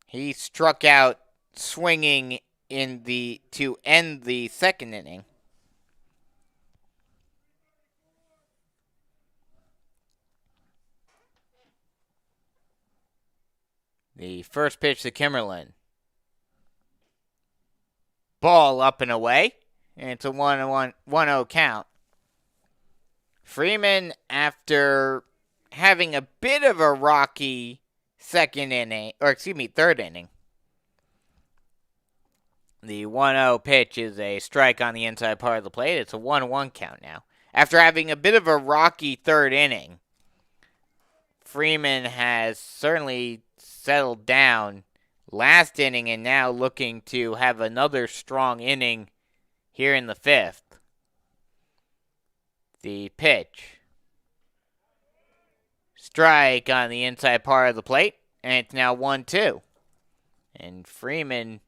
S2: He struck out swinging to end the second inning. The first pitch to Kimmerlin. Ball up and away, and it's a 1-0 count. Freeman, after having a bit of a rocky third inning. The 1-0 pitch is a strike on the inside part of the plate. It's a 1-1 count now. After having a bit of a rocky third inning, Freeman has certainly settled down last inning and now looking to have another strong inning here in the 5th. The pitch. Strike on the inside part of the plate, and it's now 1-2. And Freeman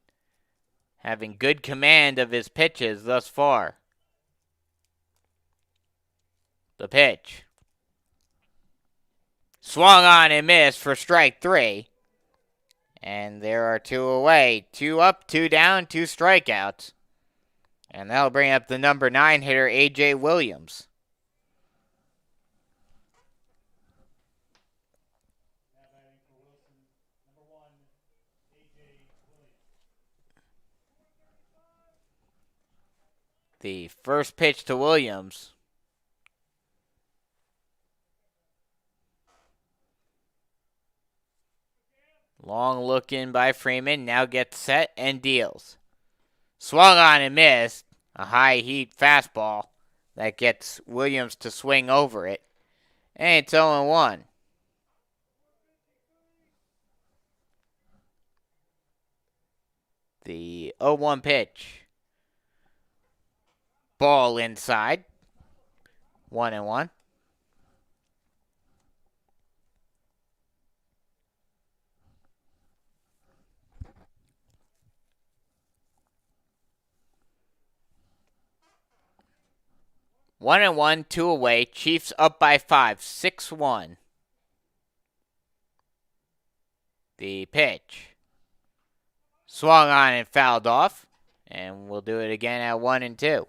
S2: having good command of his pitches thus far. The pitch. Swung on and missed for strike 3. And there are 2 away. 2 up, 2 down, 2 strikeouts. And that'll bring up the number 9 hitter, A.J. Williams. The first pitch to Williams. Long look in by Freeman. Now gets set and deals. Swung on and missed. A high heat fastball that gets Williams to swing over it. And it's 0-1. The 0-1 pitch. Ball inside. 1-1. One and one, 2 away. Chiefs up by 5, 6-1. The pitch. Swung on and fouled off. And we'll do it again at 1-2.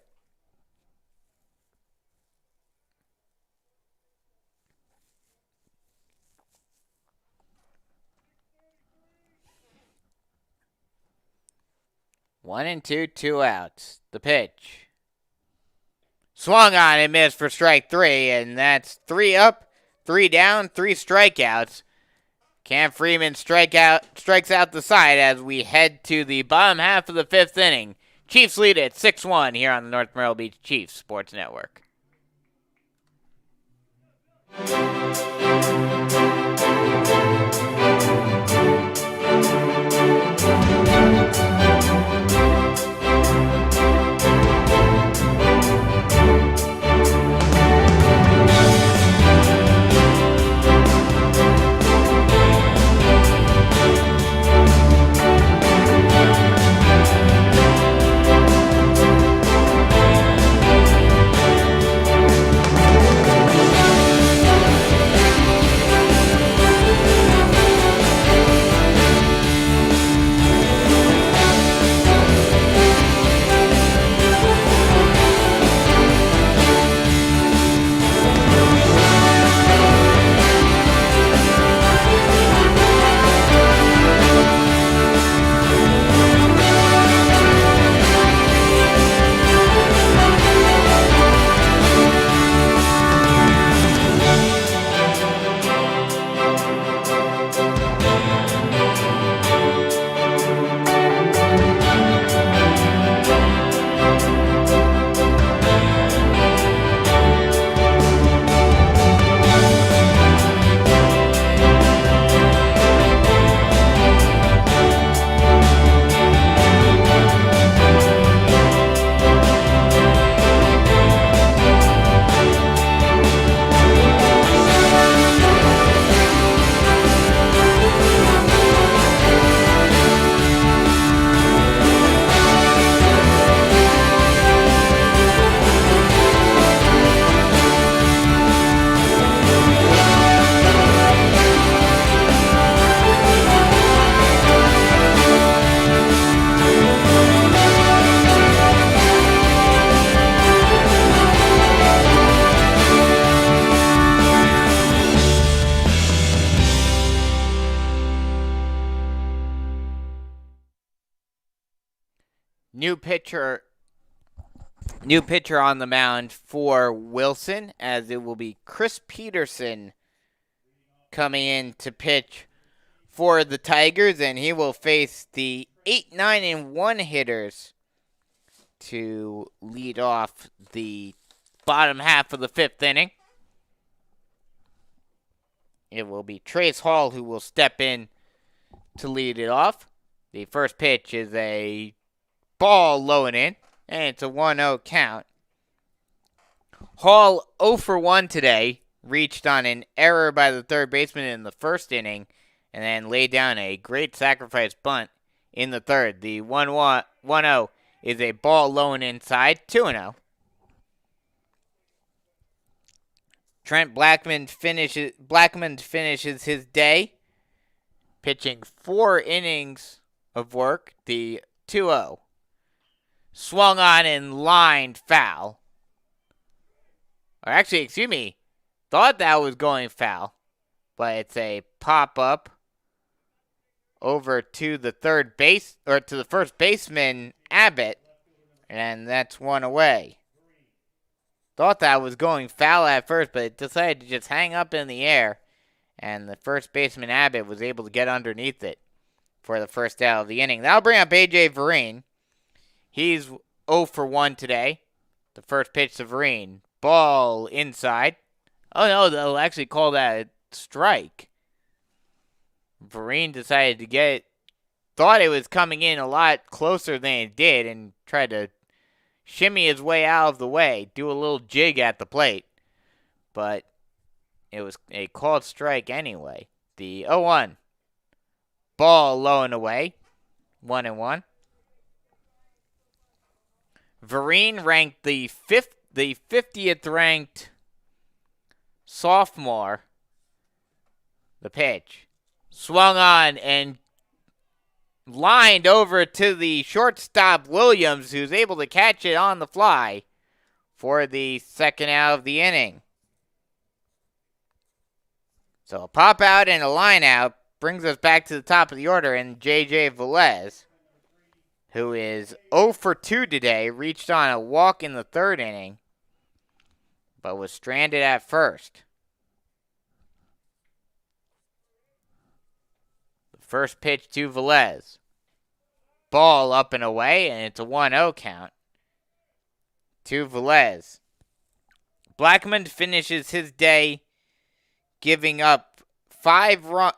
S2: One and two, 2 outs. The pitch. Swung on and missed for strike 3, and that's 3 up, 3 down, 3 strikeouts. Cam Freeman strikes out the side as we head to the bottom half of the 5th inning. Chiefs lead at 6-1 here on the North Myrtle Beach Chiefs Sports Network. new pitcher on the mound for Wilson, as it will be Chris Peterson coming in to pitch for the Tigers, and he will face the 8, 9, and 1 hitters to lead off the bottom half of the 5th inning. It will be Trace Hall who will step in to lead it off. The first pitch is a ball low and in, and it's a 1-0 count. Hall 0 for 1 today, reached on an error by the third baseman in the first inning, and then laid down a great sacrifice bunt in the third. The 1-0 is a ball low and inside, 2-0. Trent Blackmon finishes his day, pitching 4 innings of work, the 2-0. Swung on and lined foul. Or actually, excuse me, thought that was going foul, but it's a pop-up over to the first baseman, Abbott, and that's 1 away. Thought that was going foul at first, but it decided to just hang up in the air, and the first baseman, Abbott, was able to get underneath it for the first out of the inning. That'll bring up A.J. Vereen. He's 0 for 1 today. The first pitch to Vereen. Ball inside. Oh, no, they'll actually call that a strike. Vereen decided to get it. Thought it was coming in a lot closer than it did and tried to shimmy his way out of the way, do a little jig at the plate. But it was a called strike anyway. The 0-1. Ball low and away. 1-1. Vereen ranked the 50th ranked sophomore. The pitch. Swung on and lined over to the shortstop Williams, who's able to catch it on the fly for the second out of the inning. So a pop out and a line out brings us back to the top of the order, and J.J. Velez, who is 0 for 2 today, reached on a walk in the third inning, but was stranded at first. The first pitch to Velez. Ball up and away, and it's a 1-0 count to Velez. Blackmon finishes his day giving up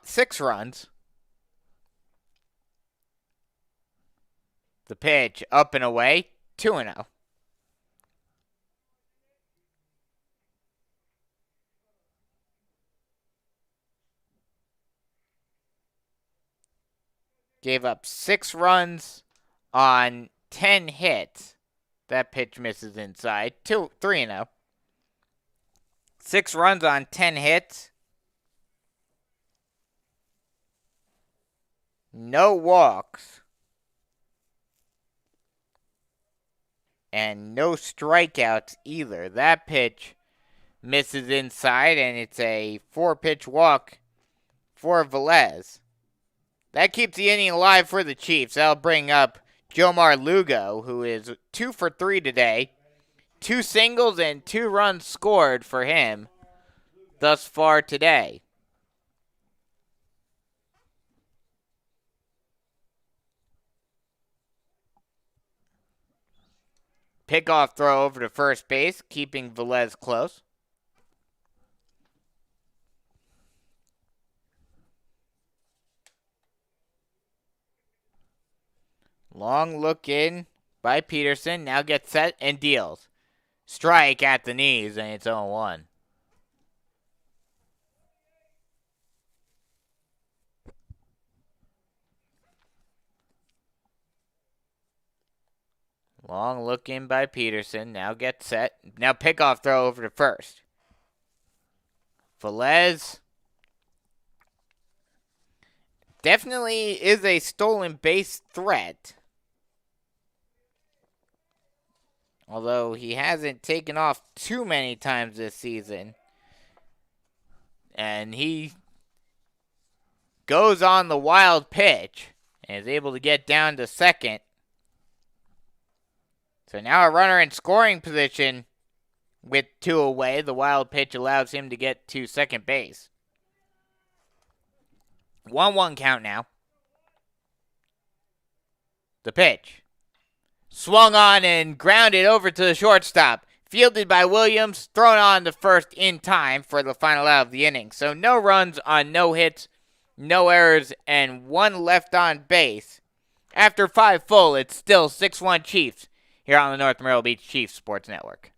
S2: 6 runs. The pitch up and away, 2-0. Gave up 6 runs on 10 hits. That pitch misses inside. 3-0. 6 runs on 10 hits. No walks. And no strikeouts either. That pitch misses inside, and it's a 4-pitch walk for Velez. That keeps the inning alive for the Chiefs. That'll bring up Jomar Lugo, who is 2 for 3 today. 2 singles and 2 runs scored for him thus far today. Pickoff throw over to first base, keeping Velez close. Long look in by Peterson. Now gets set and deals. Strike at the knees, and it's 0-1. Long look in by Peterson. Now gets set. Now pickoff throw over to first. Velez definitely is a stolen base threat. Although he hasn't taken off too many times this season. And he goes on the wild pitch and is able to get down to second So now a runner in scoring position with 2 away. The wild pitch allows him to get to second base. 1-1 count now. The pitch. Swung on and grounded over to the shortstop. Fielded by Williams, thrown on to first in time for the final out of the inning. So no runs on no hits, no errors, and 1 left on base. After 5 full, it's still 6-1 Chiefs here on the North Myrtle Beach Chiefs Sports Network.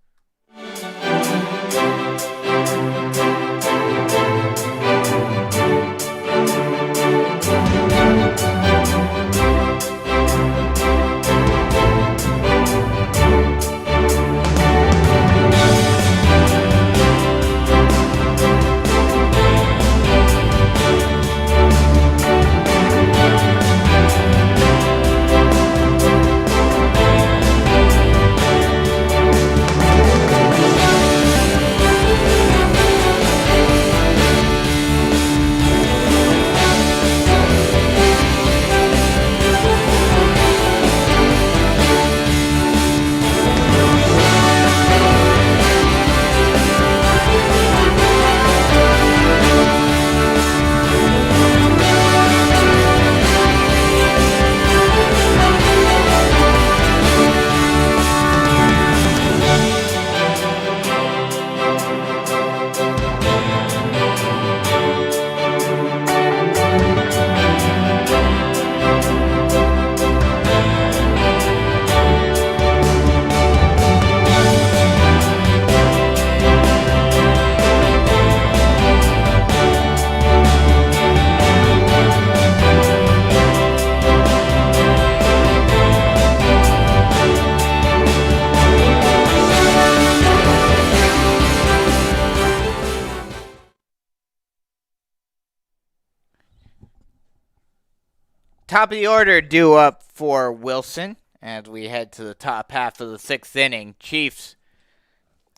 S2: Top of the order due up for Wilson as we head to the top half of the 6th inning. Chiefs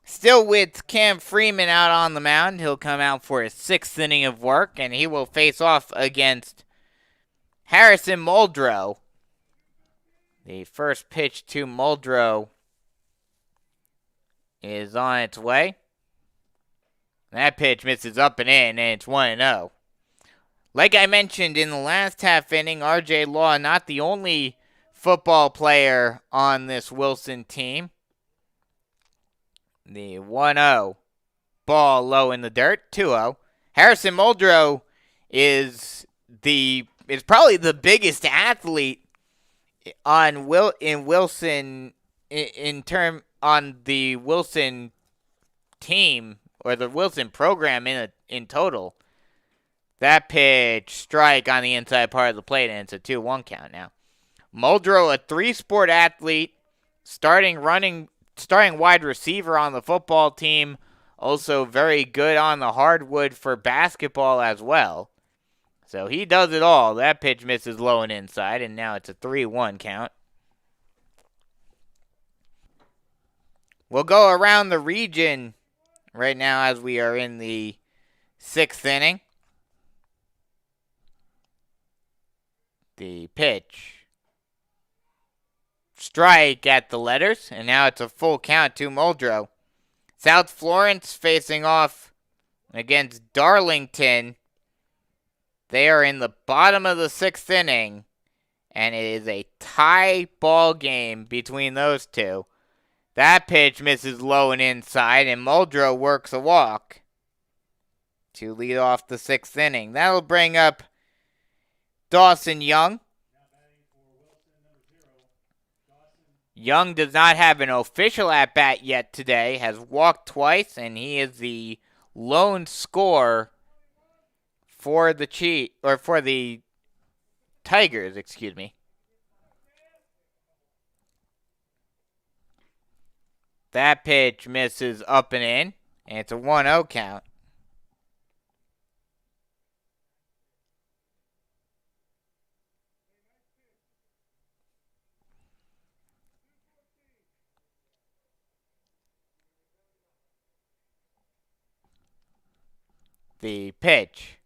S2: still with Cam Freeman out on the mound. He'll come out for his 6th inning of work, and he will face off against Harrison Muldrow. The first pitch to Muldrow is on its way. That pitch misses up and in, and it's 1-0. Like I mentioned in the last half inning, R.J. Law not the only football player on this Wilson team. The 1-0 ball low in the dirt, 2-0. Harrison Muldrow is probably the biggest athlete on the Wilson team or the Wilson program in total. That pitch, strike on the inside part of the plate, and it's a 2-1 count now. Muldrow, a 3-sport athlete, starting wide receiver on the football team, also very good on the hardwood for basketball as well. So he does it all. That pitch misses low and inside, and now it's a 3-1 count. We'll go around the region right now as we are in the 6th inning. The pitch. Strike at the letters, and now it's a full count to Muldrow. South Florence facing off against Darlington. They are in the bottom of the 6th inning, and it is a tie ball game between those two. That pitch misses low and inside, and Muldrow works a walk to lead off the 6th inning. That'll bring up Dawson Young. Young does not have an official at-bat yet today, has walked twice, and he is the lone scorer for the Tigers, excuse me. That pitch misses up and in, and it's a 1-0 count. The pitch.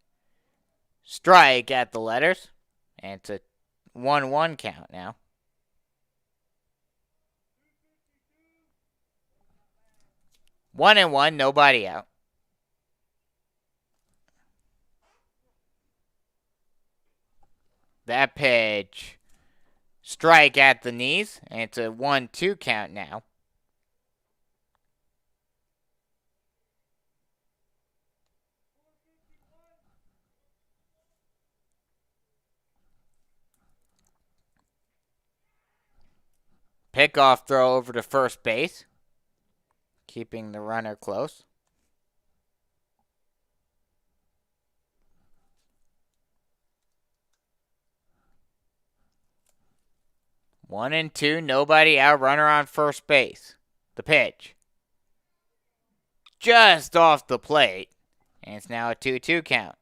S2: Strike at the letters. And it's a 1-1 count now. 1-1, nobody out. That pitch. Strike at the knees, and it's a 1-2 count now. Pickoff throw over to first base, keeping the runner close. One and two, nobody out, runner on first base. The pitch. Just off the plate, and it's now a 2-2 count.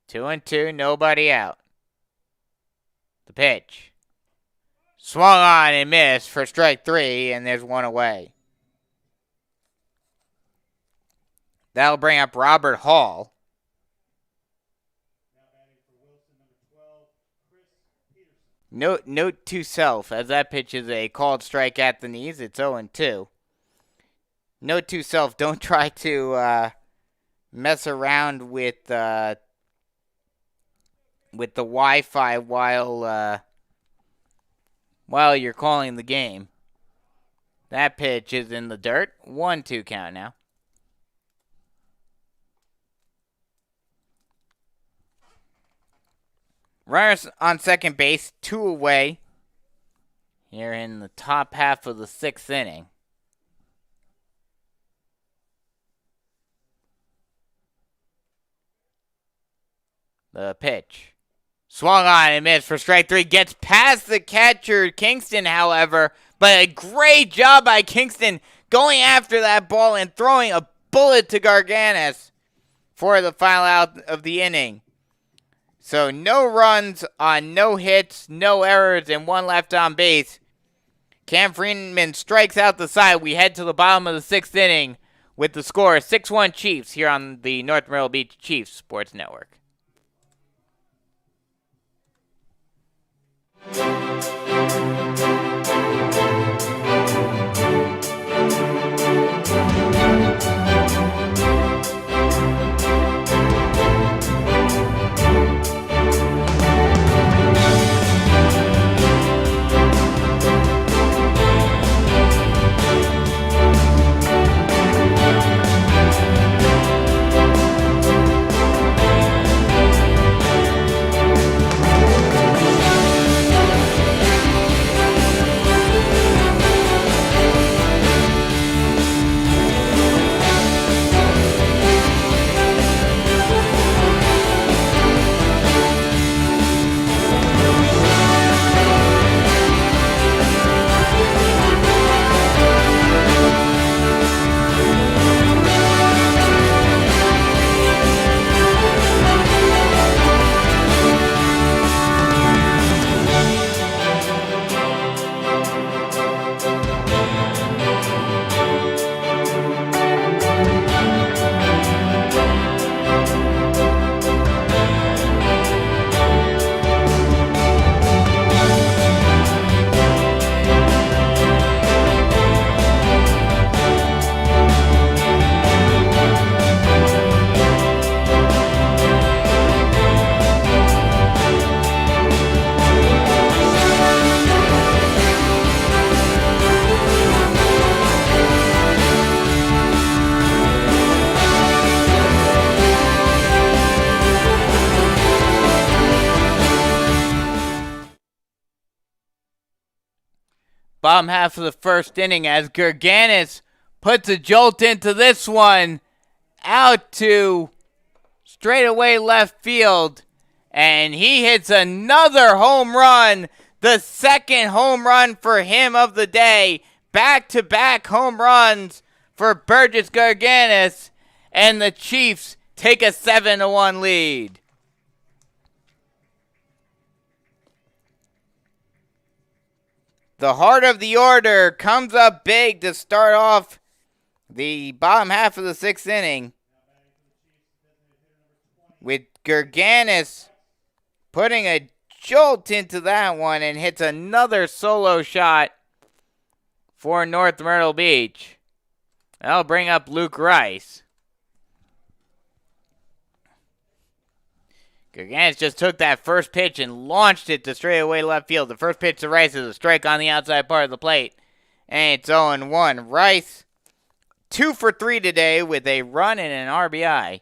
S2: Two and two, nobody out. The pitch. Swung on and missed for strike three, and there's one away. That'll bring up Robert Hall. Note to self, as that pitch is a called strike at the knees, it's 0-2. Note to self, don't try to mess around with the Wi-Fi while you're calling the game. That pitch is in the dirt. 1-2 count now. Runners on second base, 2 away. Here in the top half of the 6th inning. The pitch. Swung on and missed for strike three. Gets past the catcher, Kingston, however. But a great job by Kingston going after that ball and throwing a bullet to Garganis for the final out of the inning. So no runs on no hits, no errors, and 1 left on base. Cam Freeman strikes out the side. We head to the bottom of the 6th inning with the score 6-1 Chiefs here on the North Myrtle Beach Chiefs Sports Network. Bottom half of the 1st inning as Garganis puts a jolt into this one. Out to straightaway left field. And he hits another home run. The 2nd home run for him of the day. Back-to-back home runs for Burgess Garganis. And the Chiefs take a 7-1 lead. The heart of the order comes up big to start off the bottom half of the 6th inning with Gerganis putting a jolt into that one and hits another solo shot for North Myrtle Beach. That'll bring up Luke Rice. Gerganis just took that first pitch and launched it to straightaway left field. The first pitch to Rice is a strike on the outside part of the plate. And it's 0-1. Rice, 2 for 3 today with a run and an RBI.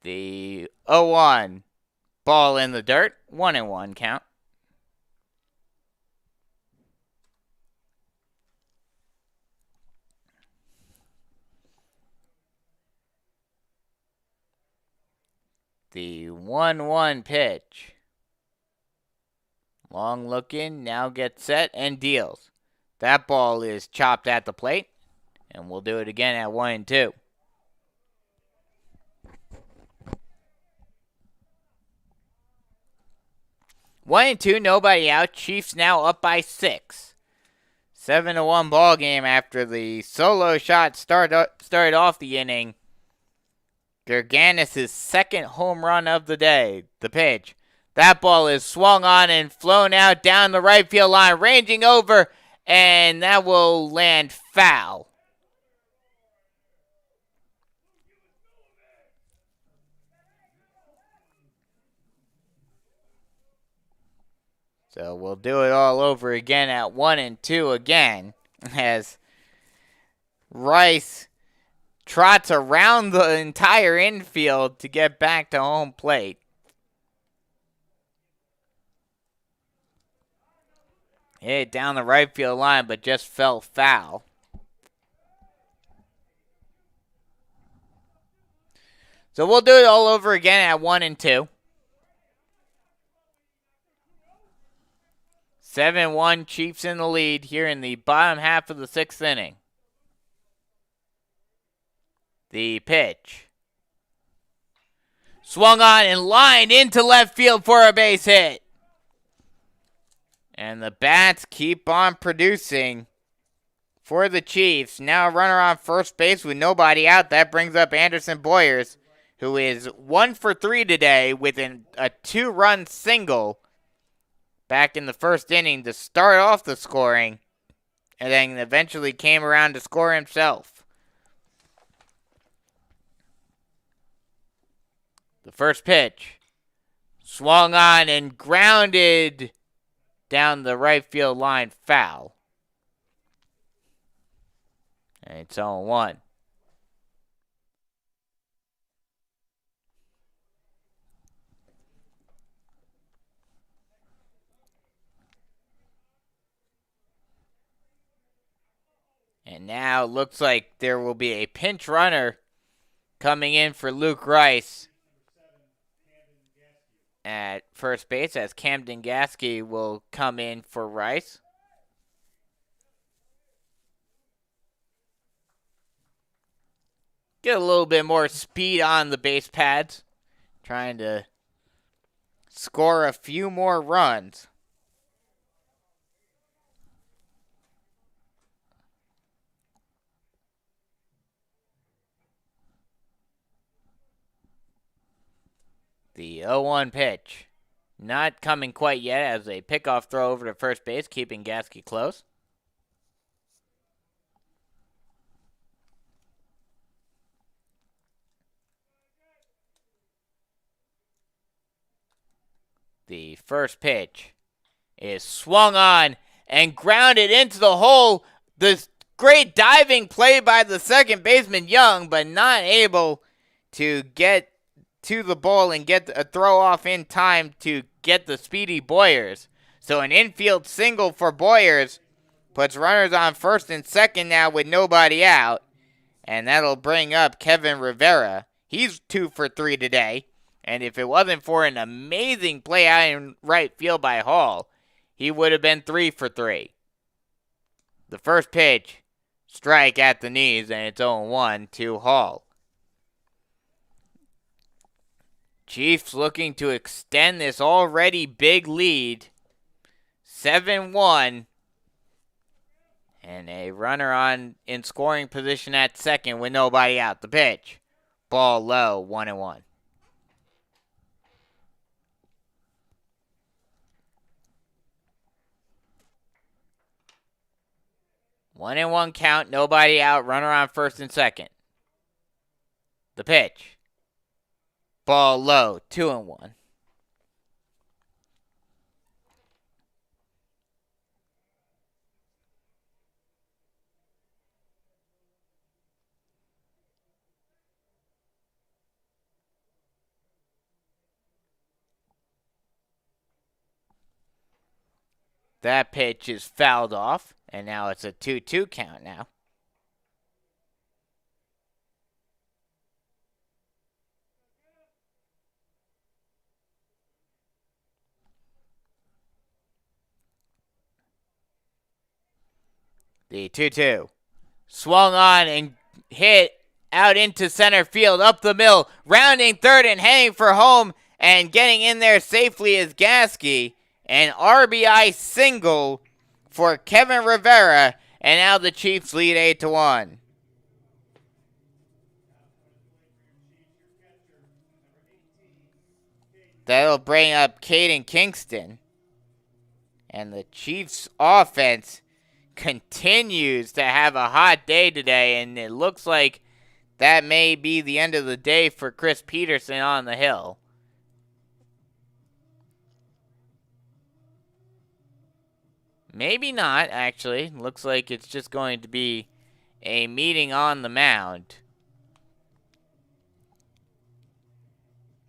S2: The 0-1 ball in the dirt. 1-1 count. The 1-1 pitch. Long looking, now gets set and deals. That ball is chopped at the plate, and we'll do it again at 1-2. One and two, nobody out. Chiefs now up by 6. 7-1 ball game after the solo shot started off the inning. Gerganis' second home run of the day. The pitch. That ball is swung on and flown out down the right field line, ranging over, and that will land foul. So we'll do it all over again at 1-2 again, as Rice trots around the entire infield to get back to home plate. Hit down the right field line, but just fell foul. So we'll do it all over again at 1-2. 7-1 Chiefs in the lead here in the bottom half of the 6th inning. The pitch. Swung on and lined into left field for a base hit. And the bats keep on producing for the Chiefs. Now a runner on first base with nobody out. That brings up Anderson Boyers, who is 1 for 3 today with a 2-run single back in the first inning to start off the scoring, and then eventually came around to score himself. The first pitch, swung on and grounded down the right field line, foul. And it's 0-1. And now it looks like there will be a pinch runner coming in for Luke Rice at first base, as Camden Gasky will come in for Rice. Get a little bit more speed on the base pads, trying to score a few more runs. The 0-1 pitch. Not coming quite yet, as a pickoff throw over to first base, keeping Gasky close. The first pitch is swung on and grounded into the hole. This great diving play by the second baseman Young, but not able to get to the ball and get a throw off in time to get the speedy Boyers. So an infield single for Boyers puts runners on first and second now with nobody out. And that'll bring up Kevin Rivera. He's 2 for 3 today. And if it wasn't for an amazing play out in right field by Hall, he would have been 3 for 3. The first pitch, strike at the knees, and it's 0-1 to Hall. Chiefs looking to extend this already big lead. 7-1. And a runner on in scoring position at second with nobody out. The pitch. Ball low, 1-1. 1-1 count, nobody out, runner on first and second. The pitch. Ball low, 2-1. That pitch is fouled off, and now it's a 2-2 count now. The 2-2. Swung on and hit out into center field, up the middle, rounding third and heading for home, and getting in there safely is Gasky. An RBI single for Kevin Rivera, and now the Chiefs lead 8-1. That'll bring up Caden Kingston. And the Chiefs offense continues to have a hot day today, and it looks like that may be the end of the day for Chris Peterson on the hill. Maybe not, actually. Looks like it's just going to be a meeting on the mound.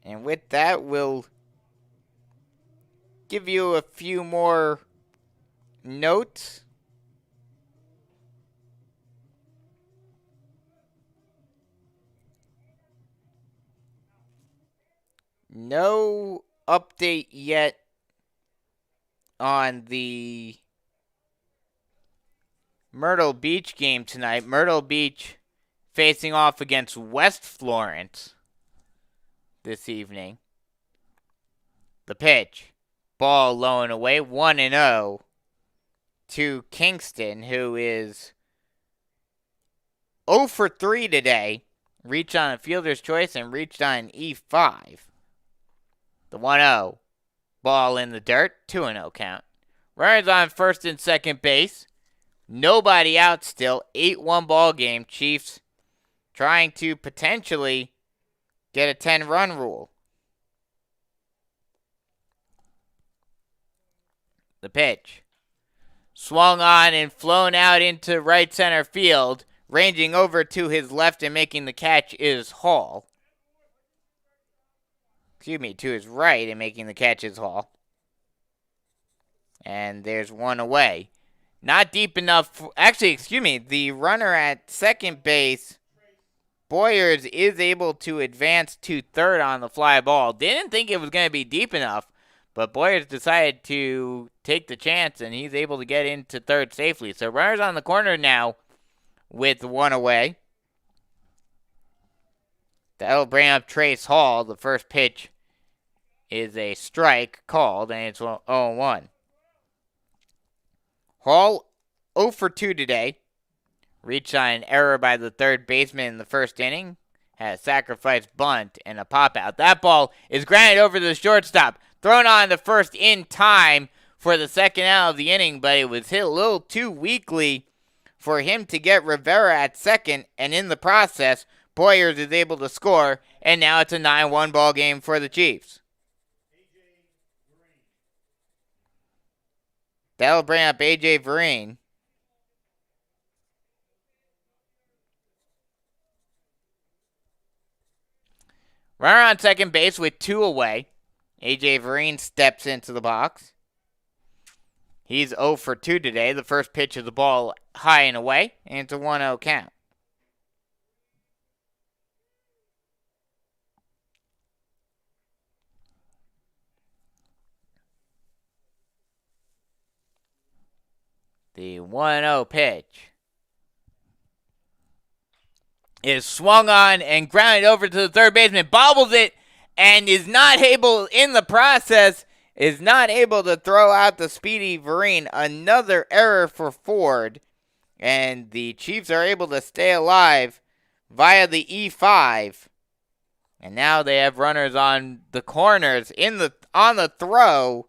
S2: And with that, we'll give you a few more notes. No update yet on the Myrtle Beach game tonight. Myrtle Beach facing off against West Florence this evening. The pitch. Ball low and away. 1-0 to Kingston, who is 0 for 3 today. Reached on a fielder's choice and reached on an E5. The 1-0. Ball in the dirt. 2-0 count. Runners on first and second base. Nobody out still. 8-1 ball game. Chiefs trying to potentially get a 10-run rule. The pitch. Swung on and flown out into right center field. Ranging over to his left and making the catch is Hall. To his right and making the catch is Hall. And there's one away. Not deep enough. The runner at second base, Boyers, is able to advance to third on the fly ball. Didn't think it was going to be deep enough, but Boyers decided to take the chance, and he's able to get into third safely. So runners on the corner now with one away. That'll bring up Trace Hall. The first pitch is a strike called, and it's 0-1. Hall 0 for 2 today. Reached on an error by the third baseman in the first inning. Had a sacrifice bunt and a pop out. That ball is grounded over to the shortstop. Thrown on the first in time for the second out of the inning, but it was hit a little too weakly for him to get Rivera at second, and in the process, Boyers is able to score, and now it's a 9-1 ball game for the Chiefs. That'll bring up A.J. Vereen. Runner on second base with 2 away. A.J. Vereen steps into the box. He's 0 for 2 today. The first pitch of the ball high and away, and it's a 1-0 count. The 1-0 pitch is swung on and grounded over to the third baseman. Bobbles it and is not able, in the process, is not able to throw out the speedy Vereen. Another error for Ford. And the Chiefs are able to stay alive via the E5. And now they have runners on the corners on the throw.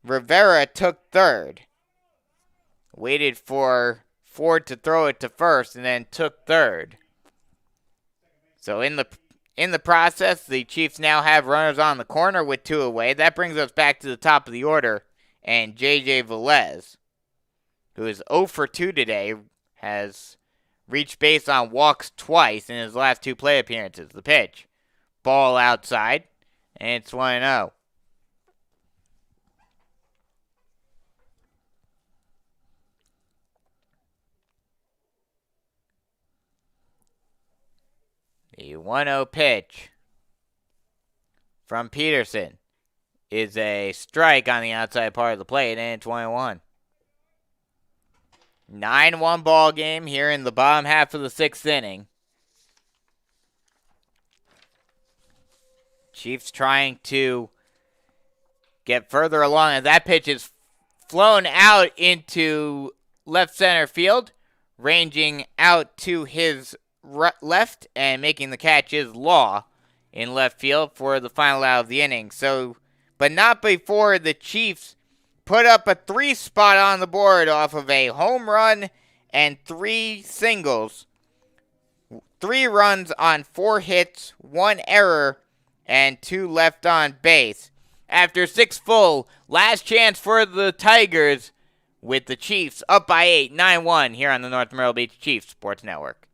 S2: Rivera took third. Waited for Ford to throw it to first and then took third. So in the process, the Chiefs now have runners on the corner with 2 away. That brings us back to the top of the order. And J.J. Velez, who is 0 for 2 today, has reached base on walks twice in his last 2 play appearances. The pitch. Ball outside, and it's 1-0. The 1-0 pitch from Peterson is a strike on the outside part of the plate, and it's 1-1. 9-1 ball game here in the bottom half of the 6th inning. Chiefs trying to get further along, and that pitch is flown out into left center field, ranging out to his left, and making the catch is Law in left field for the final out of the inning. So, but not before the Chiefs put up a 3 spot on the board off of a home run and 3 singles. 3 runs on 4 hits, 1 error, and 2 left on base. After 6 full, last chance for the Tigers with the Chiefs up by 8, 9-1 here on the North Myrtle Beach Chiefs Sports Network.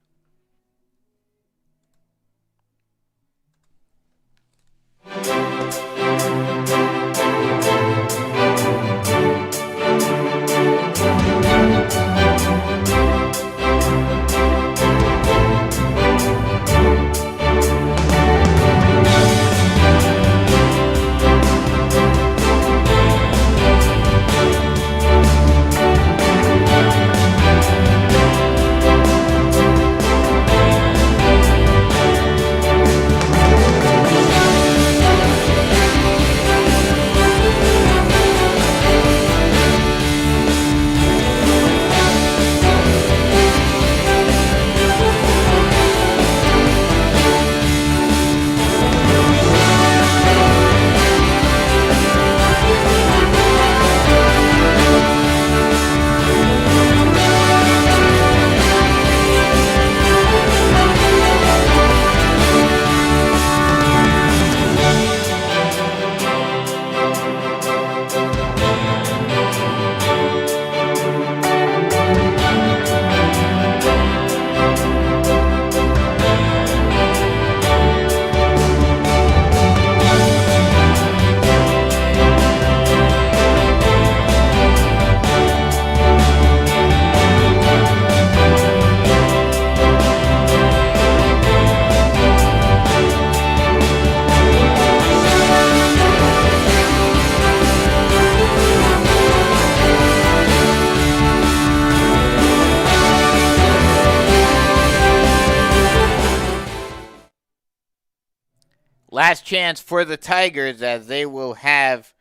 S2: Last chance for the Tigers, as they will have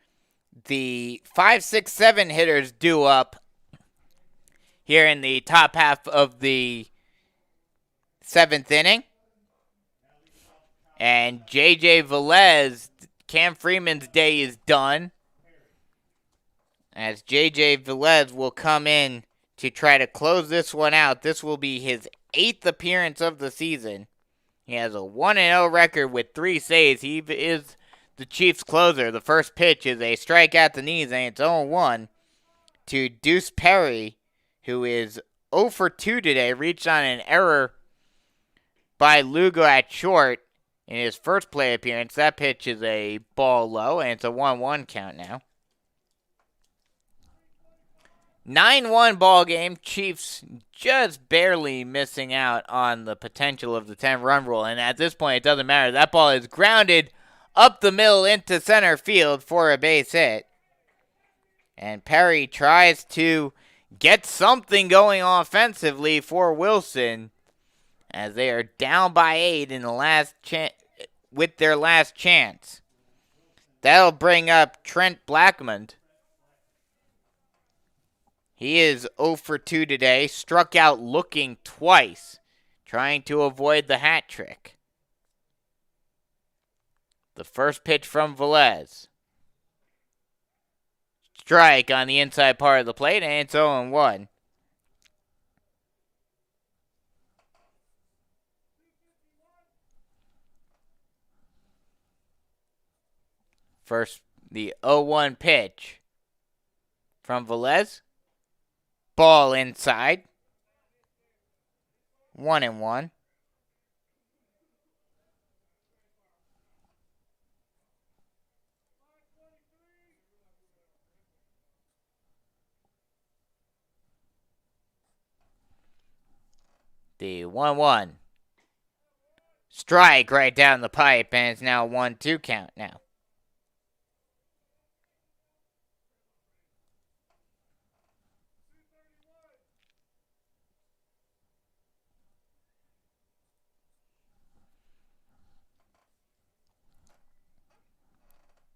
S2: the 5, 6, 7 hitters due up here in the top half of the 7th inning. And J.J. Velez, Cam Freeman's day is done, as J.J. Velez will come in to try to close this one out. This will be his 8th appearance of the season. He has a 1-0 record with 3 saves. He is the Chiefs' closer. The first pitch is a strike at the knees, and it's 0-1 to Deuce Perry, who is 0 for 2 today. Reached on an error by Lugo at short in his first play appearance. That pitch is a ball low, and it's a 1-1 count now. 9-1 ball game. Chiefs just barely missing out on the potential of the 10-run rule. And at this point, it doesn't matter. That ball is grounded up the middle into center field for a base hit. And Perry tries to get something going offensively for Wilson, as they are down by 8 in the with their last chance. That'll bring up Trent Blackmon. He is 0 for 2 today, struck out looking twice. trying to avoid the hat trick. The first pitch from Velez. Strike on the inside part of the plate, and it's 0-1. First, the 0-1 pitch from Velez. Ball inside. 1-1. The 1-1. Strike right down the pipe, and it's now 1-2 count now.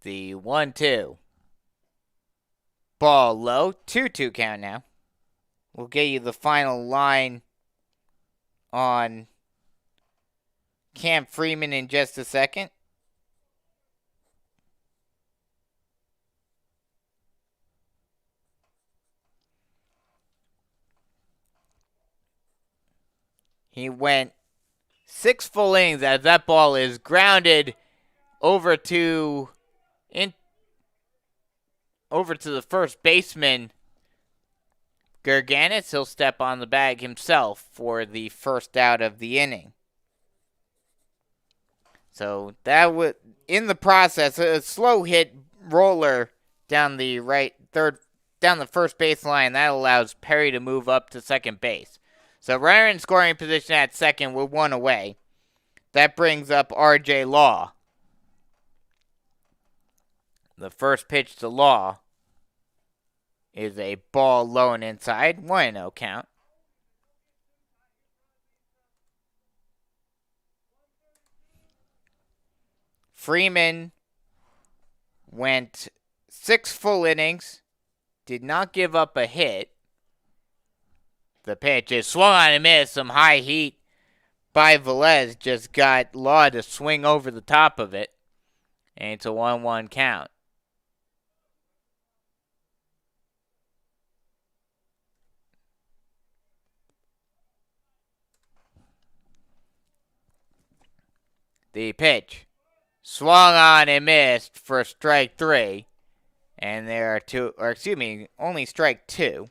S2: The 1-2. Ball low, 2-2 count now. We'll get you the final line on Cam Freeman in just a second. He went 6 full innings as that ball is grounded over to the first baseman, Gerganis. He'll step on the bag himself for the first out of the inning. So that was, in the process, a slow hit roller down the down the first base line. That allows Perry to move up to second base. So runner in scoring position at second with 1 away. That brings up R.J. Law. The first pitch to Law is a ball low and inside. 1-0 count. Freeman went 6 full innings. Did not give up a hit. The pitch is swung on and missed. Some high heat by Velez just got Law to swing over the top of it. And it's a 1-1 count. The pitch swung on and missed for strike 3. And there are only strike 2.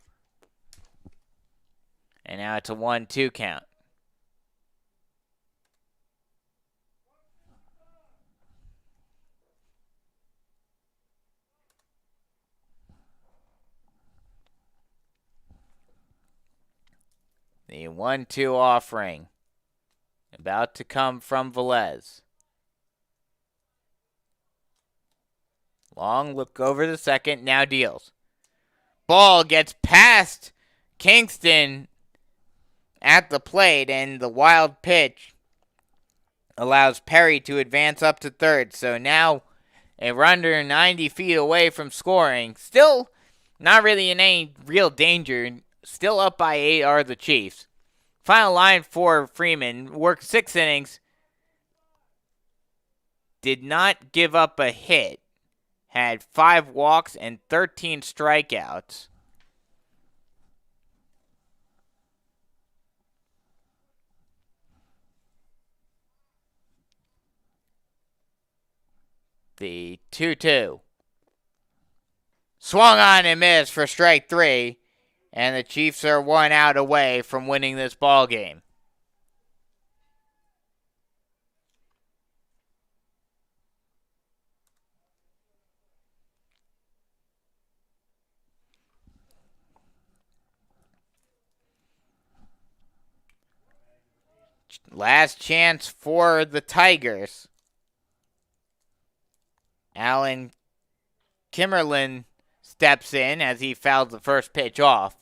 S2: And now it's a 1-2 count. The 1-2 offering about to come from Velez. Long look over the second, now deals. Ball gets past Kingston at the plate, and the wild pitch allows Perry to advance up to third. So now a runner 90 feet away from scoring. Still not really in any real danger. Still up by 8 are the Chiefs. Final line for Freeman. Worked 6 innings. Did not give up a hit. Had 5 walks and 13 strikeouts. The 2-2. Swung on and missed for strike 3. And the Chiefs are 1 out away from winning this ball game. Last chance for the Tigers. Alan Kimmerlin steps in as he fouls the first pitch off.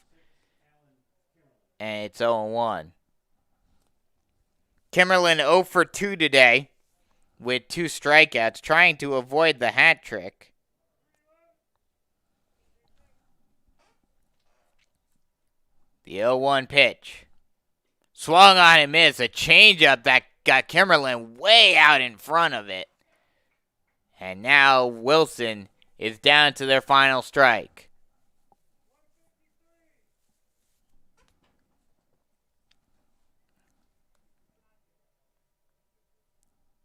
S2: And it's 0-1. Kimmerlin 0 for 2 today with 2 strikeouts, trying to avoid the hat trick. The 0-1 pitch. Swung on and missed. A changeup that got Kimberlin way out in front of it. And now Wilson is down to their final strike.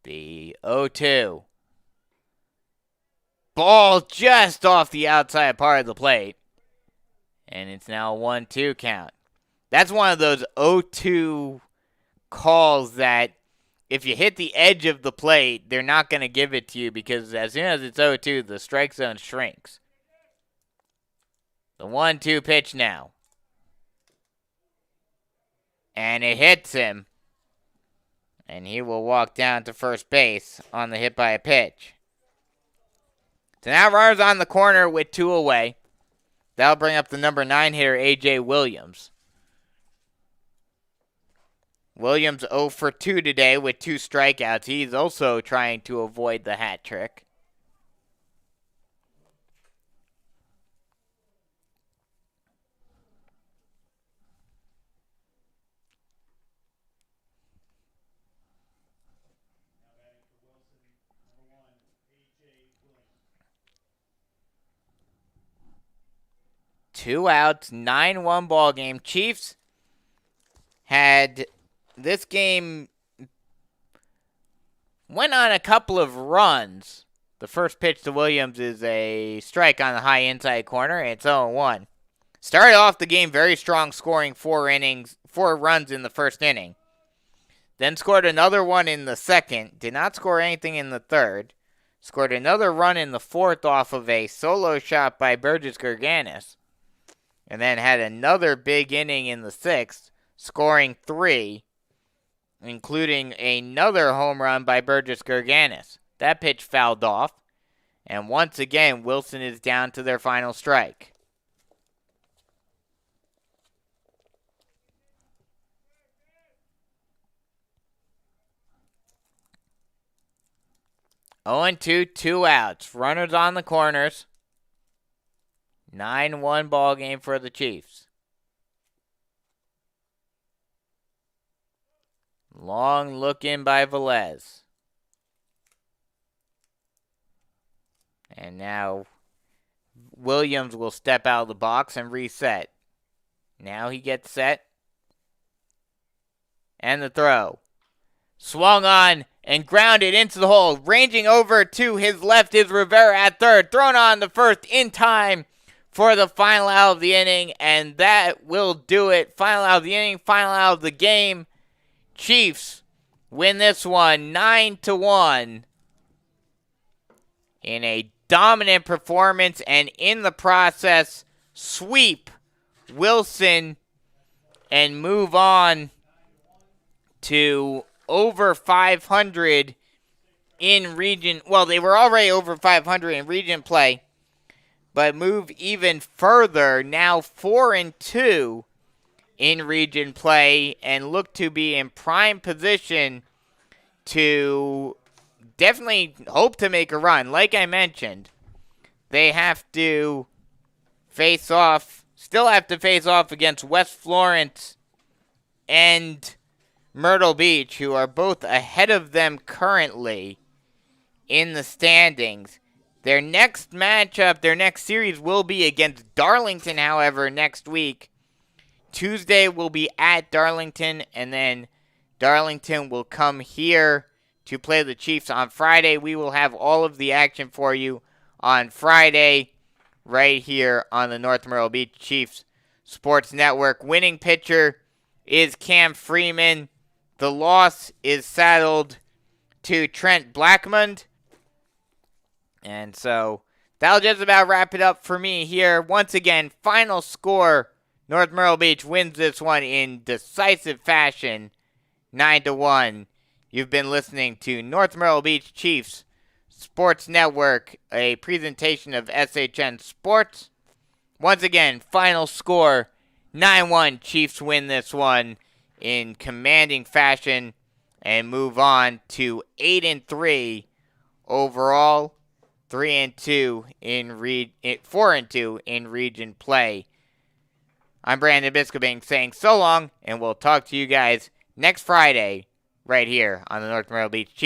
S2: The 0-2. Ball just off the outside part of the plate. And it's now a 1-2 count. That's one of those 0-2 calls that if you hit the edge of the plate, they're not going to give it to you because as soon as it's 0-2, the strike zone shrinks. The 1-2 pitch now. And it hits him. And he will walk down to first base on the hit by a pitch. So now runners on the corner with 2 away. That'll bring up the number 9 hitter, A.J. Williams. Williams 0 for 2 today with 2 strikeouts. He's also trying to avoid the hat trick. Two outs, 9-1 ball game. Chiefs had this game went on a couple of runs. The first pitch to Williams is a strike on the high inside corner, and it's 0-1. Started off the game very strong, scoring 4 runs in the first inning. Then scored another one in the second. Did not score anything in the third. Scored another run in the fourth off of a solo shot by Burgess Gerganis. And then had another big inning in the sixth, scoring 3, including another home run by Burgess Gerganis. That pitch fouled off. And once again, Wilson is down to their final strike. Oh and 2, 2 outs. Runners on the corners. 9-1 ball game for the Chiefs. Long look in by Velez. And now Williams will step out of the box and reset. Now he gets set. And the throw. Swung on and grounded into the hole. Ranging over to his left is Rivera at third. Thrown on the first in time for the final out of the inning, and that will do it. Final out of the inning, final out of the game. Chiefs win this one 9-1 in a dominant performance, and in the process, sweep Wilson and move on to over 500 in region. Well, they were already over 500 in region play, but move even further, now 4-2 in region play, and look to be in prime position to definitely hope to make a run. Like I mentioned, they have to face off, still have to face off against West Florence and Myrtle Beach, who are both ahead of them currently in the standings. Their next matchup, their next series will be against Darlington, however, next week. Tuesday will be at Darlington, and then Darlington will come here to play the Chiefs on Friday. We will have all of the action for you on Friday right here on the North Myrtle Beach Chiefs Sports Network. Winning pitcher is Cam Freeman. The loss is saddled to Trent Blackmond. And so that'll just about wrap it up for me here. Once again, final score, North Myrtle Beach wins this one in decisive fashion, 9-1. You've been listening to North Myrtle Beach Chiefs Sports Network, a presentation of SHN Sports. Once again, final score, 9-1. Chiefs win this one in commanding fashion and move on to 8-3 overall. 4-2 in region play. I'm Brandon Biscobing saying so long, and we'll talk to you guys next Friday right here on the North Myrtle Beach Chiefs.